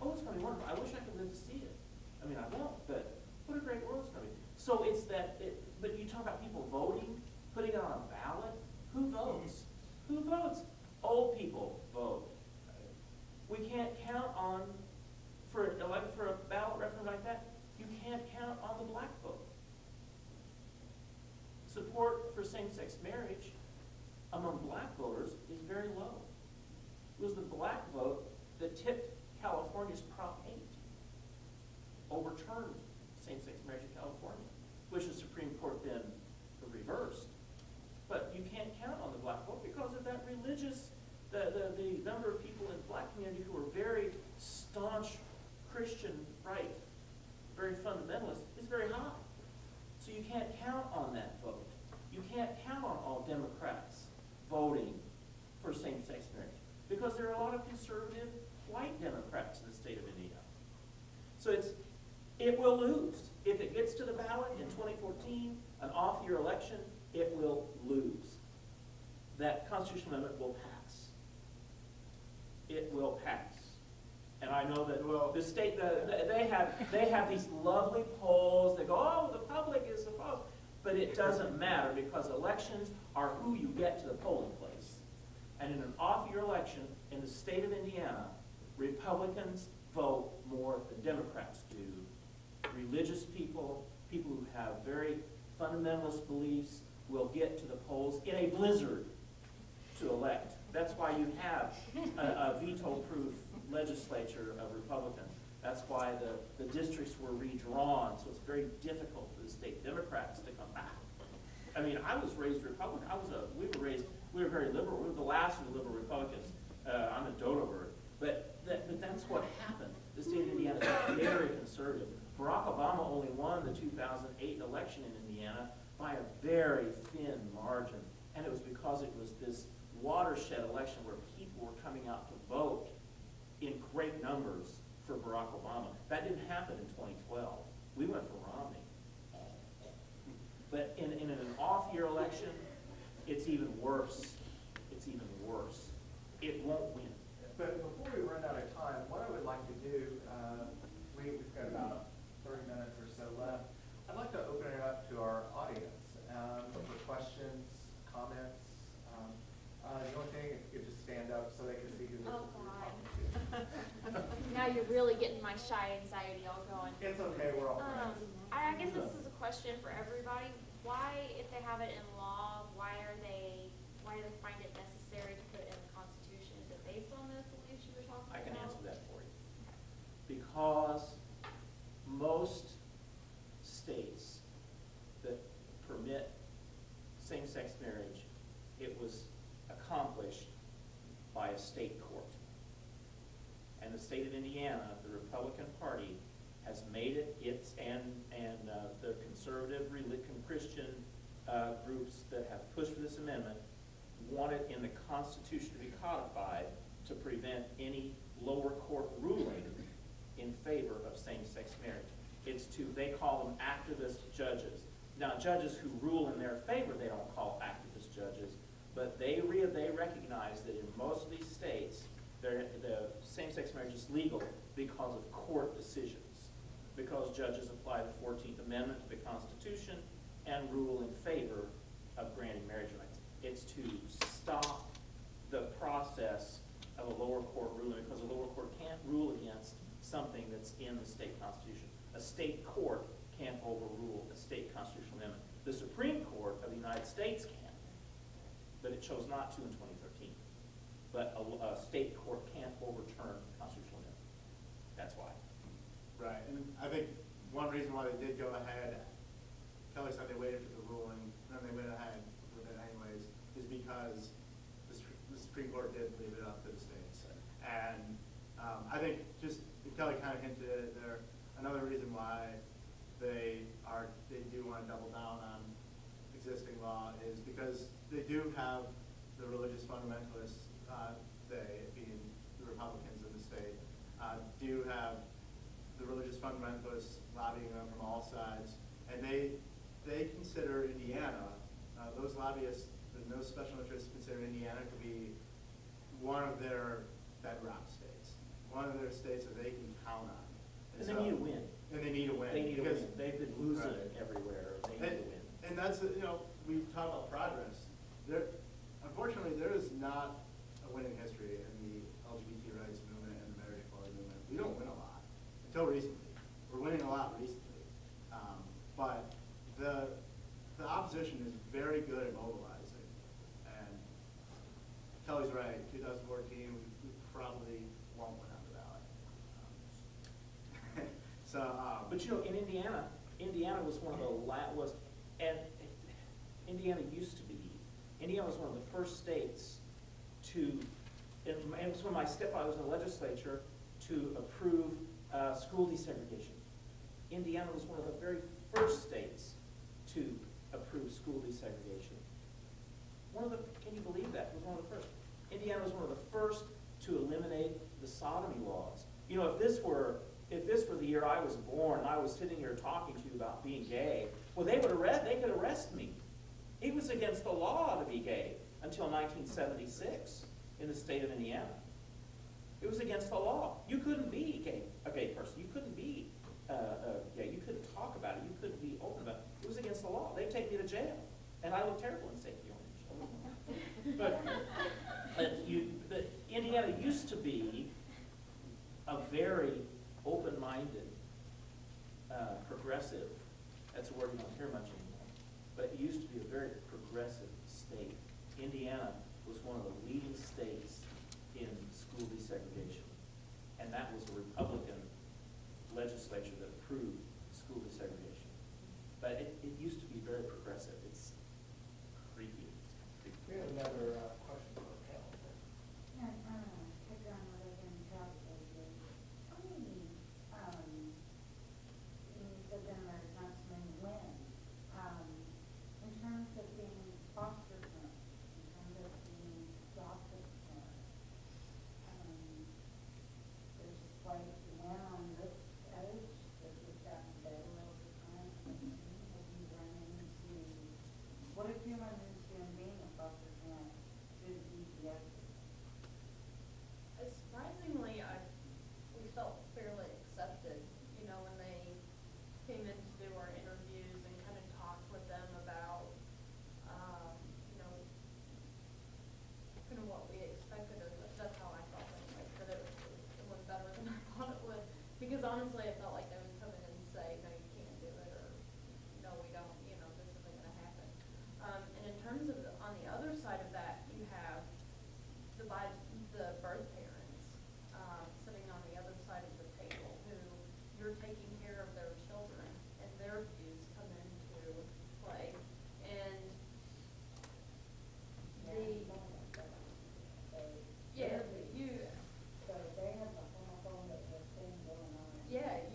Oh, it's going to be wonderful. I wish I could live to see it. I mean, I won't, but what a great world it's going to be. So it's that, but you talk about people voting, putting it on a ballot. Who votes? Who votes? Old people vote. We can't count on, for a ballot referendum like that, you can't count on the black vote. Support for same-sex marriage among black voters is very low. It was the black vote that tipped California's Prop 8, overturned same-sex marriage in California, which the Supreme Court then reversed. But you can't count on the black vote because of that religious, the number of people in the black community who are very staunch Christian right, very fundamentalist, is very high. So you can't count on that vote. You can't count on all Democrats voting for same-sex marriage because there are a lot of conservative white Democrats in the state of Indiana. So it will lose. If it gets to the ballot in 2014, an off-year election, it will lose. That constitutional amendment will pass. It will pass. And I know that the state, they have these lovely polls that go, oh, the public is opposed. But it doesn't matter because elections are who you get to the polling place. And in an off-year election in the state of Indiana, Republicans vote more than Democrats do. Religious people, people who have very fundamentalist beliefs will get to the polls in a blizzard to elect. That's why you have a veto-proof legislature of Republicans. That's why the districts were redrawn, so it's very difficult for the state Democrats to come back. I mean, I was raised Republican. We were very liberal. We were the last of the liberal Republicans. I'm a dodo bird. But that's what happened. The state of Indiana is very conservative. Barack Obama only won the 2008 election in Indiana by a very thin margin. And it was because it was this watershed election where people were coming out to vote in great numbers for Barack Obama. That didn't happen in 2012. We went for Romney. But in an off-year election, it's even worse. It's even worse. It won't win. But before we run out of time, what I would like to do, we've got about 30 minutes or so left. I'd like to open it up to our audience for questions, comments. The only thing, if you could just stand up so they can see who this is talking to. Now you're really getting my shy anxiety all going. It's okay, we're all friends. I guess this is a question for everybody. Why, if they have it in law, why do they find it necessary to put it in the Constitution? Is it based on those beliefs you were talking about? I can answer that for you. Because most states that permit same-sex marriage, it was accomplished by a state court. And the state of Indiana, the Republican Party, has made it and the conservative Christian groups that have pushed for this amendment want it in the Constitution to be codified to prevent any lower court ruling in favor of same-sex marriage. They call them activist judges. Now, judges who rule in their favor, they don't call activist judges, but they recognize that in most of these states, the same-sex marriage is legal because of court decisions, because judges apply the 14th Amendment to the Constitution and rule in favor of granting marriage rights. It's to stop the process of a lower court ruling because a lower court can't rule against something that's in the state constitution. A state court can't overrule a state constitutional amendment. The Supreme Court of the United States can, but it chose not to in 2013. But a state court can't overturn constitutional amendment. That's why. Right, and I think one reason why they did go ahead, Kelley said they waited for the ruling, and then they went ahead with it anyways, is because the Supreme Court did leave it up to the states. And I think just, Kelley kind of hinted at it there, another reason why they do want to double down on existing law is because they do have the religious fundamentalists, they being the Republicans in the state, do have the religious fundamentalists lobbying them from all sides, and they consider Indiana, those lobbyists and those special interests consider Indiana to be one of their bedrock states, one of their states that they can count on. And they need a win. And they need a win. They need a because, win. They've been losing right. it everywhere. They need a win. And that's, we talk about progress. Unfortunately, there is not a winning history in the LGBT rights movement and the marriage equality movement. We don't win a lot until recently. We're winning a lot recently. But the opposition is very good at mobilizing. And Kelley's right, 2014, we probably won't go down the ballot. So, But you know, in Indiana was one of the Indiana was one of the first states to, and it was when my stepfather was in the legislature, to approve school desegregation. Indiana was one of the very first states to approve school desegregation. Can you believe that? It was one of the first. Indiana was one of the first to eliminate the sodomy laws. You know, if this were the year I was born and I was sitting here talking to you about being gay, well, they could arrest me. It was against the law to be gay until 1976 in the state of Indiana. It was against the law. You couldn't be a gay person. You couldn't be gay. You couldn't talk about it. You couldn't be open about it. It was against the law. They'd take me to jail, and I look terrible in safety orange. But Indiana used to be a very open-minded, progressive. That's a word you don't hear much anymore. But it used to be a very progressive state. Indiana was one of the leading states in school desegregation. And that was a Republican legislature that approved school desegregation. But it used to be very progressive. It's creepy. We have another question for the panel. Yeah, pick on what I was in Tabatha did. How many, you said then there's not so many women, in terms of being foster parents, in terms of being adopted parents, there's just like men on this edge that we've gotten better over time. Have you run into, what have you run into in being a foster parent through the DPS? Surprisingly, we felt fairly accepted, you know, when they came in to do our interviews and kind of talked with them about, you know, kind of what we expected, or that's how I felt anyway, that it was better than I thought it would. Because honestly, I felt like they would come in and say, no, you can't do it, or no, we don't, you know, this isn't going to happen. And in terms of, on the other side of that, you have the birth parents sitting on the other side of the table who you're taking care of their children, and their views come into play. And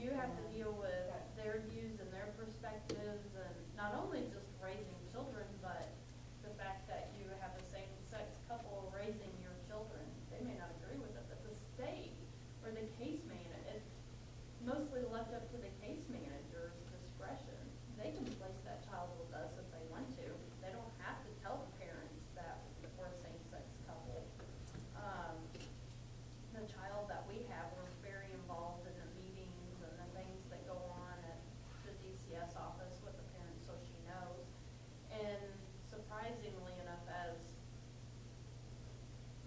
you have to deal with their views and their perspectives, and not only just raising children, but the fact that you have a same-sex couple raising your children. They may not agree with it, but the state or the case manager, it's mostly left up to the case manager's discretion. They can place that child with us if they want to. They don't have to tell the parents that we're a same-sex couple. The child that we have, we're very involved in the meetings and the things that go on at the DCS office with the parent, so she knows. And surprisingly enough, as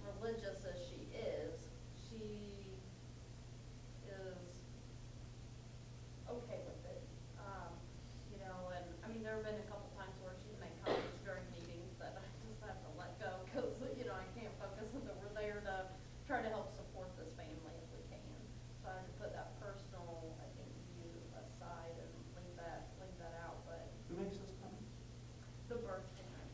religious as she is okay with it. You know, and I mean, there have been a couple times where she's made comments during meetings that I just have to let go, because, you know, I can't focus on that. We're there to try to help support this family if we can. So I had to put that personal, I think, view aside and leave that out. But Who makes those comments? the birth parent,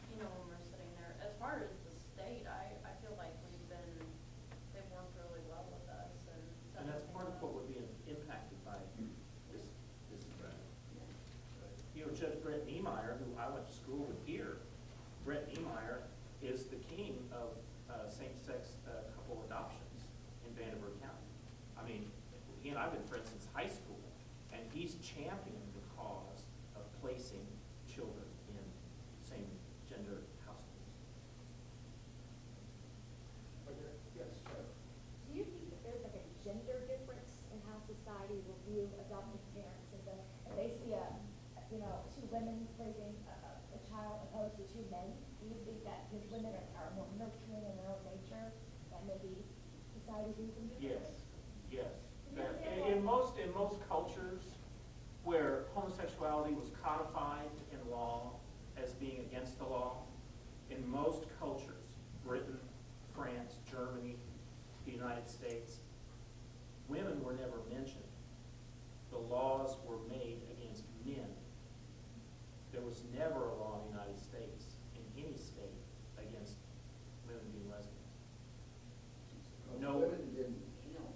you know, when we're sitting there, as far as the state, I feel like they've worked really well with us, And that's part of what would be impacted by this threat. You know, Judge Brett Niemeyer, who I went to school with here, Brett Niemeyer is the king of same-sex couple adoptions in Vanderburgh County. I mean, he and I have been friends since high school, and he's championed the cause of placing children in same-gender households. Yes, Jeff. Do you think that there's like a gender difference in how society will view adoptive parents? If they see two women raising a child opposed to two men, do you think that because women are more nurturing in their own nature, that maybe society views them differently? Yes. In most cultures where homosexuality was codified in law as being against the law, In most cultures, Britain, France, Germany, the United States, women were never mentioned. The laws were made against men. There was never a law in the United States, in any state, against women being lesbians. No. Women didn't count.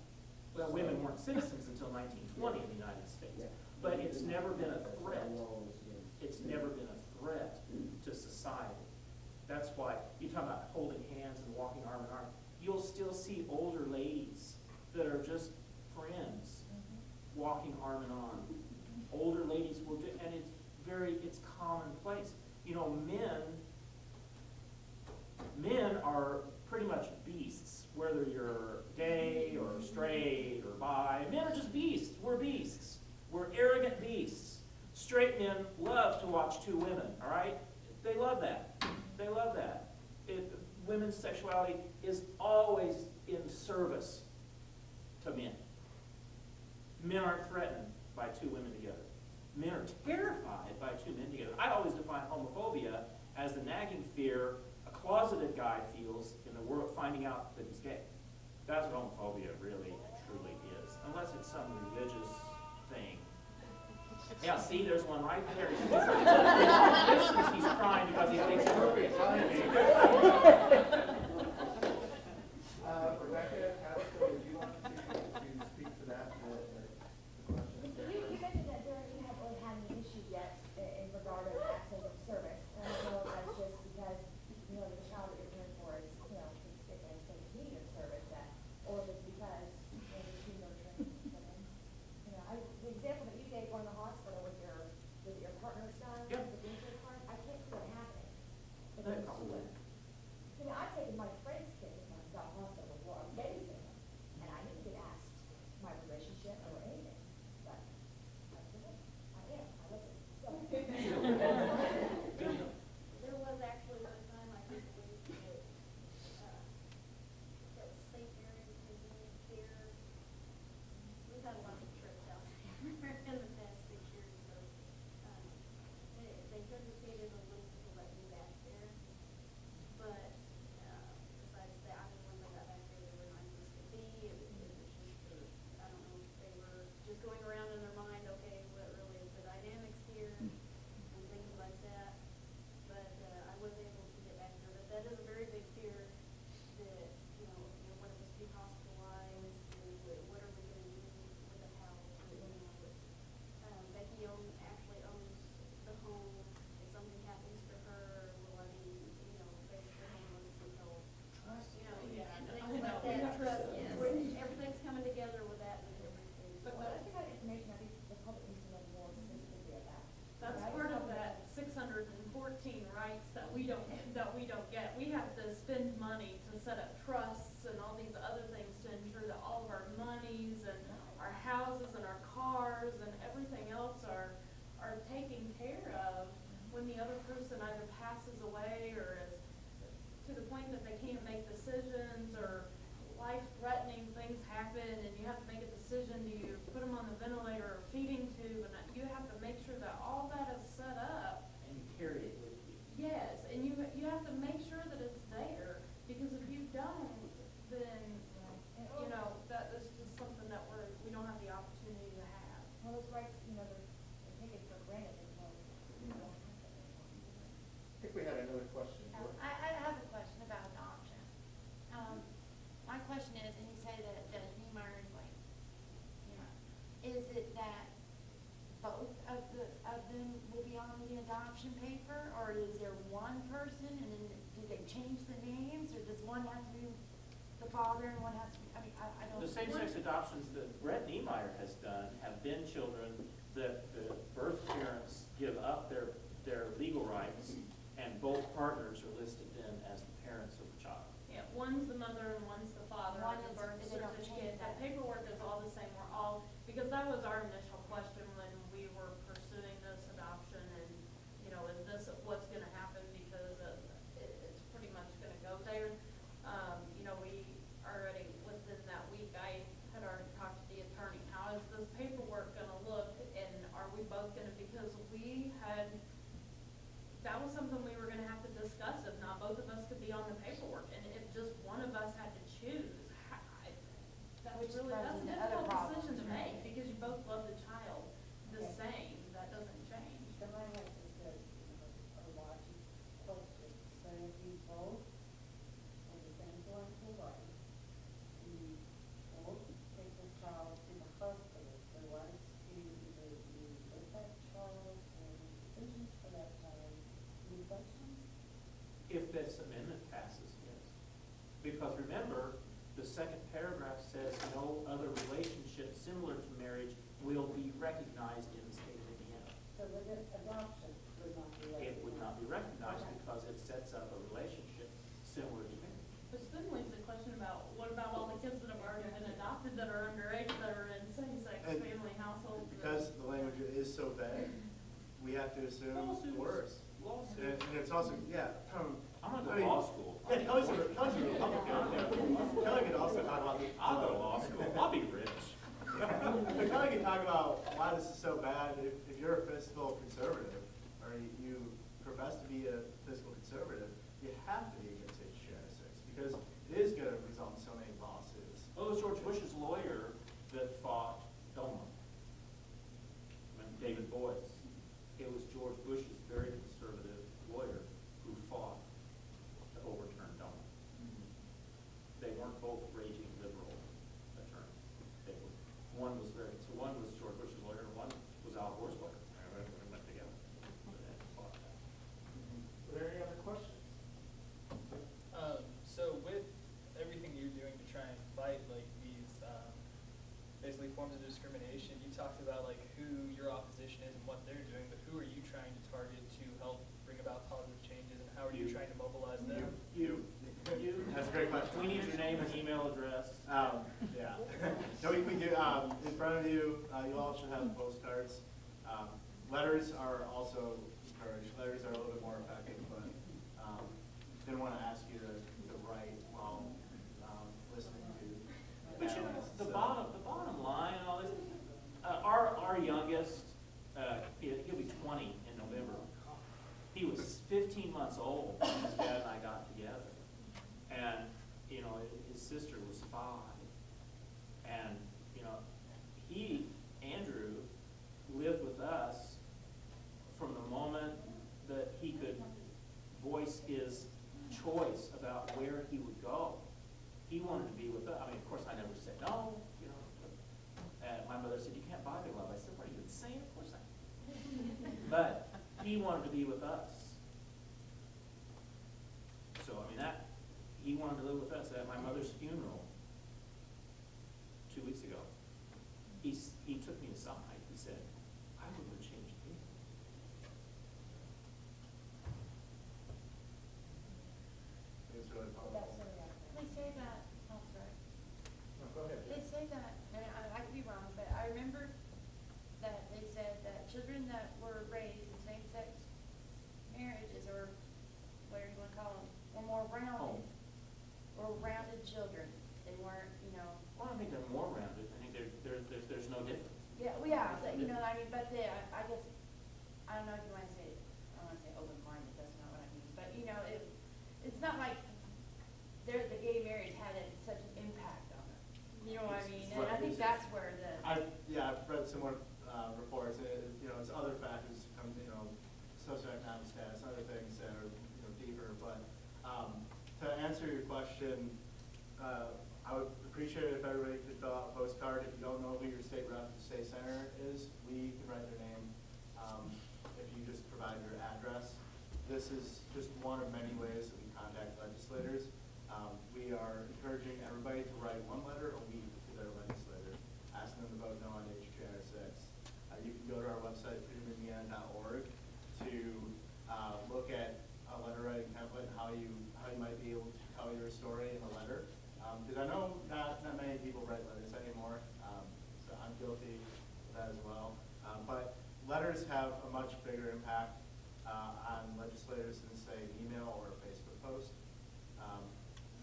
Well, women weren't citizens until 1920 in the United States. But it's never been a threat. It's never been a threat to society. That's why you talk about holding hands and walking arm in arm. You'll still see older ladies that are just friends walking arm in arm. Older ladies will do, and it's commonplace. You know, men are pretty much beasts, whether you're gay or straight or bi. Men are just beasts. We're beasts. We're arrogant beasts. Straight men love to watch two women, all right? They love that. They love that. Women's sexuality is always in service to men. Men aren't threatened by two women together. Men are terrified by two men together. I always define homophobia as the nagging fear a closeted guy feels in the world finding out that he's gay. That's what homophobia really and truly is, unless it's some religious thing. Yeah, see, there's one right there. He's crying because he thinks it's appropriate. Rebecca, Tabitha, would you want to speak to that? You mentioned that you haven't really had any issue yet in regard to access of service. And I don't know if that's just because, you know, the child that you're caring for is, you know, is sick and so need of service, or if it's because, you know, there's too nurturing for them. You know, the example that you gave going to the hospital with your partner's son, Yep. the daycare card, I can't see that happening. But They then probably school. I mean, I've taken my friend's kid to my South Hospital before I'm babysitting them, and I didn't get asked my relationship or anything, but I said, I am, I listen. So. There was actually one time I did believe that, that was St. Mary's visiting care. We've had a lot of trips out there in the past 6 years, so, they hesitated a little to let me back there. But, besides that, I mean, when they got back there, they were nice as could be. It was just, I don't know if they were just going around in their mind, okay, what really is the dynamics here, and things like that. But, I was able to get back there, but that is a very big fear that, you know, what if we be hospitalized, and what are we gonna do with the house, you know, Becky actually owns the home. If something happens to her, will I be, you know, basically homeless until, you know, and things like that. Trust, yes. Everything's coming together with that and everything. But that's the kind of information I think the public needs to know more specifically about. That's Right? part of that 614 rights that we don't get. We have to spend money to set up trusts and all these other things to ensure that all of our monies and our houses and our cars and everything else are taken care of when the other person either passes away or is to the point that they can't make decisions, or life-threatening things happen and you have to make a decision. Do you put them on the ventilator or feeding tube? And you have to make sure that all that is set up. And you carry it with you. Yes, and you have to make sure that it's there, because if you don't, then, you know, that is just something that we don't have the opportunity to have. Well, those rights, you know, they're taken for granted until you don't have them anymore. I think we had another question. I have a question about adoption. My question is, and you say that Niemeyer is like, you know, is it that both of them will be on the adoption paper, or is there one person and then do they change the names, or does one have to be the father and one has to be, I mean, I don't. The same-sex adoptions that Brett Niemeyer has done have been children that the birth parents give up their legal rights, and both partners are listed then as the parents of the child. Yeah, one's the mother and one's the father on the birth They don't change certificate. The that. paperwork is all the same. We're all, because that was our initial question when we were pursuing this adoption, and, you know, is this what's gonna happen, because it's pretty much gonna go there. You know, we already, within that week, I had already talked to the attorney. How is this paperwork gonna look, and are we both gonna, because we had that was something we were gonna have to discuss, if not both of us could be on the paperwork, and if just one of us had to choose, Which that's a runs into other difficult decision problems, to right? make, because you both love the child the Okay. same, that doesn't change. Somebody has to say, a logic question, so if you both have the same parental rights, you both take the child to the hospital, the rights to either be with that child or make decisions for that child, any questions? If this amendment passes, yes. Because remember, the second paragraph says no other relationship similar to marriage will be recognized in the state of Indiana. So the adoption would not be recognized? It would not be recognized Okay. because it sets up a relationship similar to marriage. Which then leaves the question about, what about all the kids that have already been adopted that are underage, that are in same-sex And family households? Because the language is so vague, we have to assume the worst. And it's also, yeah. I'm gonna go I to mean, law school. Yeah, Kelly's a Republican. Kelly could also talk about the. I'll go to law school. I'll be rich. But Kelly can talk about why this is so bad. If you're a fiscal conservative, or you profess to be a fiscal conservative, you have to be against HGR 6 because it is going to result in so many lawsuits. Well, it was George Bush's lawyer that fought DOMA. David Boyce. It was George Bush's very conservative lawyer who fought to overturn DOMA. They weren't both raging liberal attorneys. One was George Bush's lawyer, and one was Al Gore's lawyer. They went together. They fought that. Are there any other questions? So with everything you're doing to try and fight like these basically forms of discrimination, you talked about like who your opposition is and what they're doing, but who are you trying to target to help bring about positive changes, and how are you trying to mobilize them? You. That's a great question. We need your name and email address. Yeah. No, we do. In front of you, you all should have postcards. Letters are also encouraged. Letters are a little bit more effective, but didn't want to ask you to write while listening to. But you know, the bottom line and all this, our youngest, he'll be 20 in November. He was 15 months old when his dad and I got together. And, you know, his sister was 5. And, you know, Andrew, lived with us from the moment that he could voice his choice about where he would go. He wanted to be with us. I mean, of course, I never said no, you know. My mother said, "You can't buy me love." I said, "What, are you insane?" Of course I am. But he wanted to be with us. So, I mean, he wanted to live with us. At my mother's funeral 2 weeks ago, he took me aside. He said, "I wouldn't have changed anything." It's really That's powerful. really accurate. They say that, oh, sorry. No, go ahead. They say that, and I could be wrong, but I remember that they said that children that were raised in same-sex marriages, or whatever you want to call them, were more rounded. Were rounded children. They weren't, you know. Well, I think they're more rounded. I think there's no difference. Yeah, well, yeah, but, you know what I mean, but I guess, I don't know if you want to say, I don't want to say open-minded, that's not what I mean, but, you know, it's not like the gay marriage had such an impact on them. You know what I mean? And I think that's where I've read similar reports. You know, it's other factors, you know, socioeconomic status, other things that are, you know, deeper. But to answer your question, I would appreciate it if everybody could fill out a postcard. If you don't know who your state rep, state senator is, we can write their name. If you just provide your address, this is just one of many ways that we contact legislators. We are encouraging everybody to write one letter a week to their legislator, asking them to vote no on HJR 6. You can go to our website, freedomindiana.org, to look at a letter writing template and how you might be able to tell your story in a letter. Because I know not many people write letters anymore, so I'm guilty of that as well. But letters have a much bigger impact on legislators than, say, an email or a Facebook post.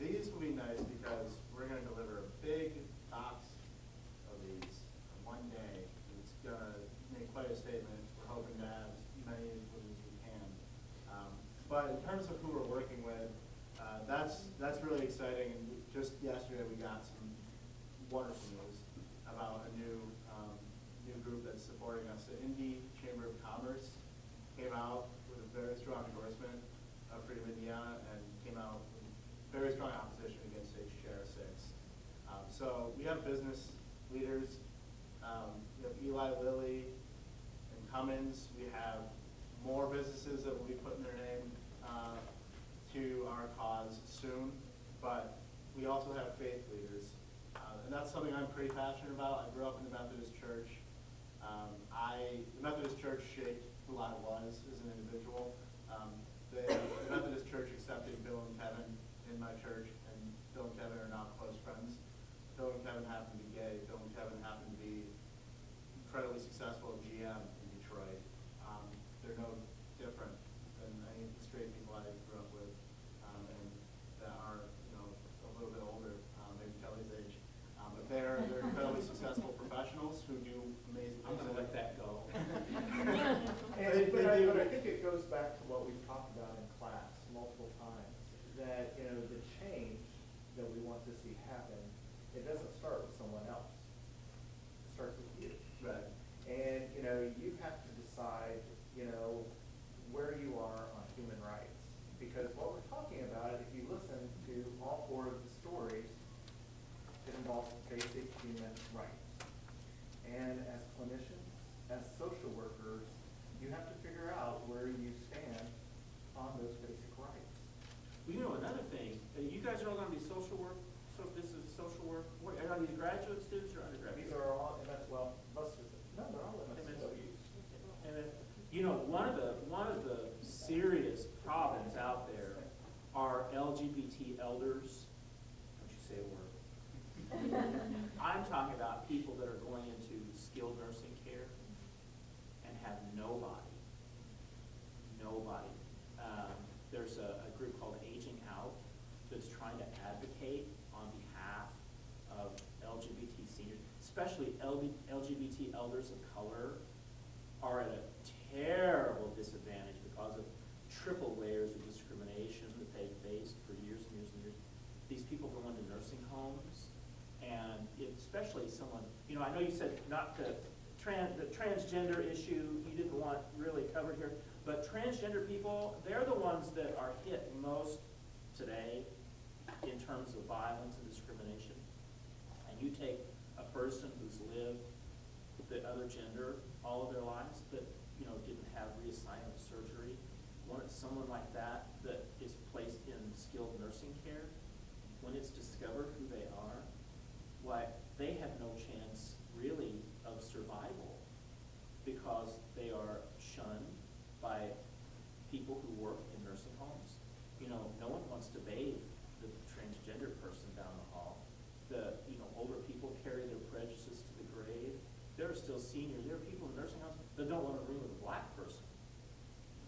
These will be nice because we're going to deliver a big box of these in one day. It's going to make quite a statement. We're hoping to have as many as we can. But in terms of who we're working with, that's really exciting. And just yesterday we got some wonderful news about a new group that's supporting us. The Indy Chamber of Commerce came out with a very strong endorsement of Freedom Indiana and came out with very strong opposition against Share 6. So we have business leaders. We have Eli Lilly and Cummins. We have more businesses that will be putting their name to our cause soon. But we also have faith leaders. And that's something I'm pretty passionate about. I grew up in the Methodist Church. The Methodist Church shaped who I was as an individual. The Methodist Church accepted Bill and Kevin in my church, and Bill and Kevin are now close friends. Bill and Kevin happen to be gay. Bill and Kevin happen to be incredibly successful at GM in Detroit. They're no different than any of the straight people I grew up with, and that are, a little bit older, maybe Kelley's age. But they're incredibly successful professionals who do amazing things. I'm gonna let that go. But I think it goes back to what we've talked about in class multiple times, that, the change that we want to see happen, it doesn't start with someone else. It starts with you. Right. And, you have to decide, where you are on human rights. Because what we're talking about, if you listen to all four of the stories, it involves basic human rights. And as clinicians, as social workers, you have to figure out where you stand on those basic rights. Well, another thing, you guys are all gonna be social work, so this is social work, are these graduate students or undergraduate? These are all MSW, no, they're all MSWs. And then, one of the serious problems out there are LGBT elders. Don't you say a word. I'm talking about people that are going into skilled nursing care and have nobody. There's a group called Aging Out that's trying to advocate on behalf of LGBT seniors, especially LGBT elders of color are at a terrible disadvantage because of triple layers of discrimination that they've faced for years and years and years. These people go into nursing homes, and especially someone, I know you said not the transgender issue you didn't want really covered here, but transgender people, they're the ones that are hit most today in terms of violence and discrimination. And you take a person who's lived the other gender all of their lives that didn't have reassignment surgery, someone like that is placed in skilled nursing care, when it's discovered who they are, they have no chance really of survival because they are shunned by people who work in nursing homes. No one wants to bathe the transgender person down the hall. Older people carry their prejudices to the grave. There are still seniors. There are people in nursing homes that don't want to room with a black person.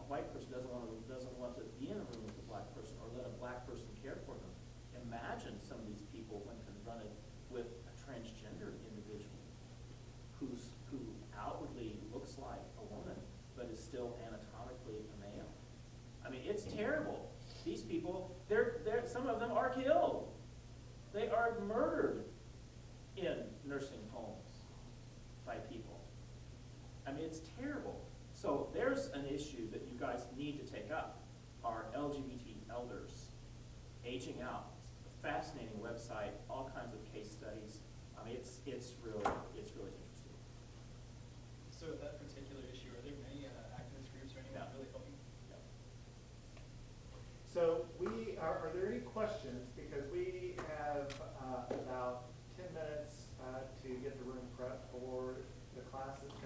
A white person doesn't want to be in a room with a black person or let a black person care for them. Imagine some of these people when confronted with a transgender individual who outwardly looks like a woman but is still anatomically a male. I mean, it's terrible. These people, some of them are killed. They are murdered in nursing homes by people. I mean, it's terrible. So there's an issue that you guys need to take up, are LGBT elders aging out. It's a fascinating website, all kinds of case studies. I mean, it's really interesting. So with that particular issue, are there many activist groups or anyone really helping? Yeah. So are there any questions? Because we have about 10 minutes to get the room prepped for the class that's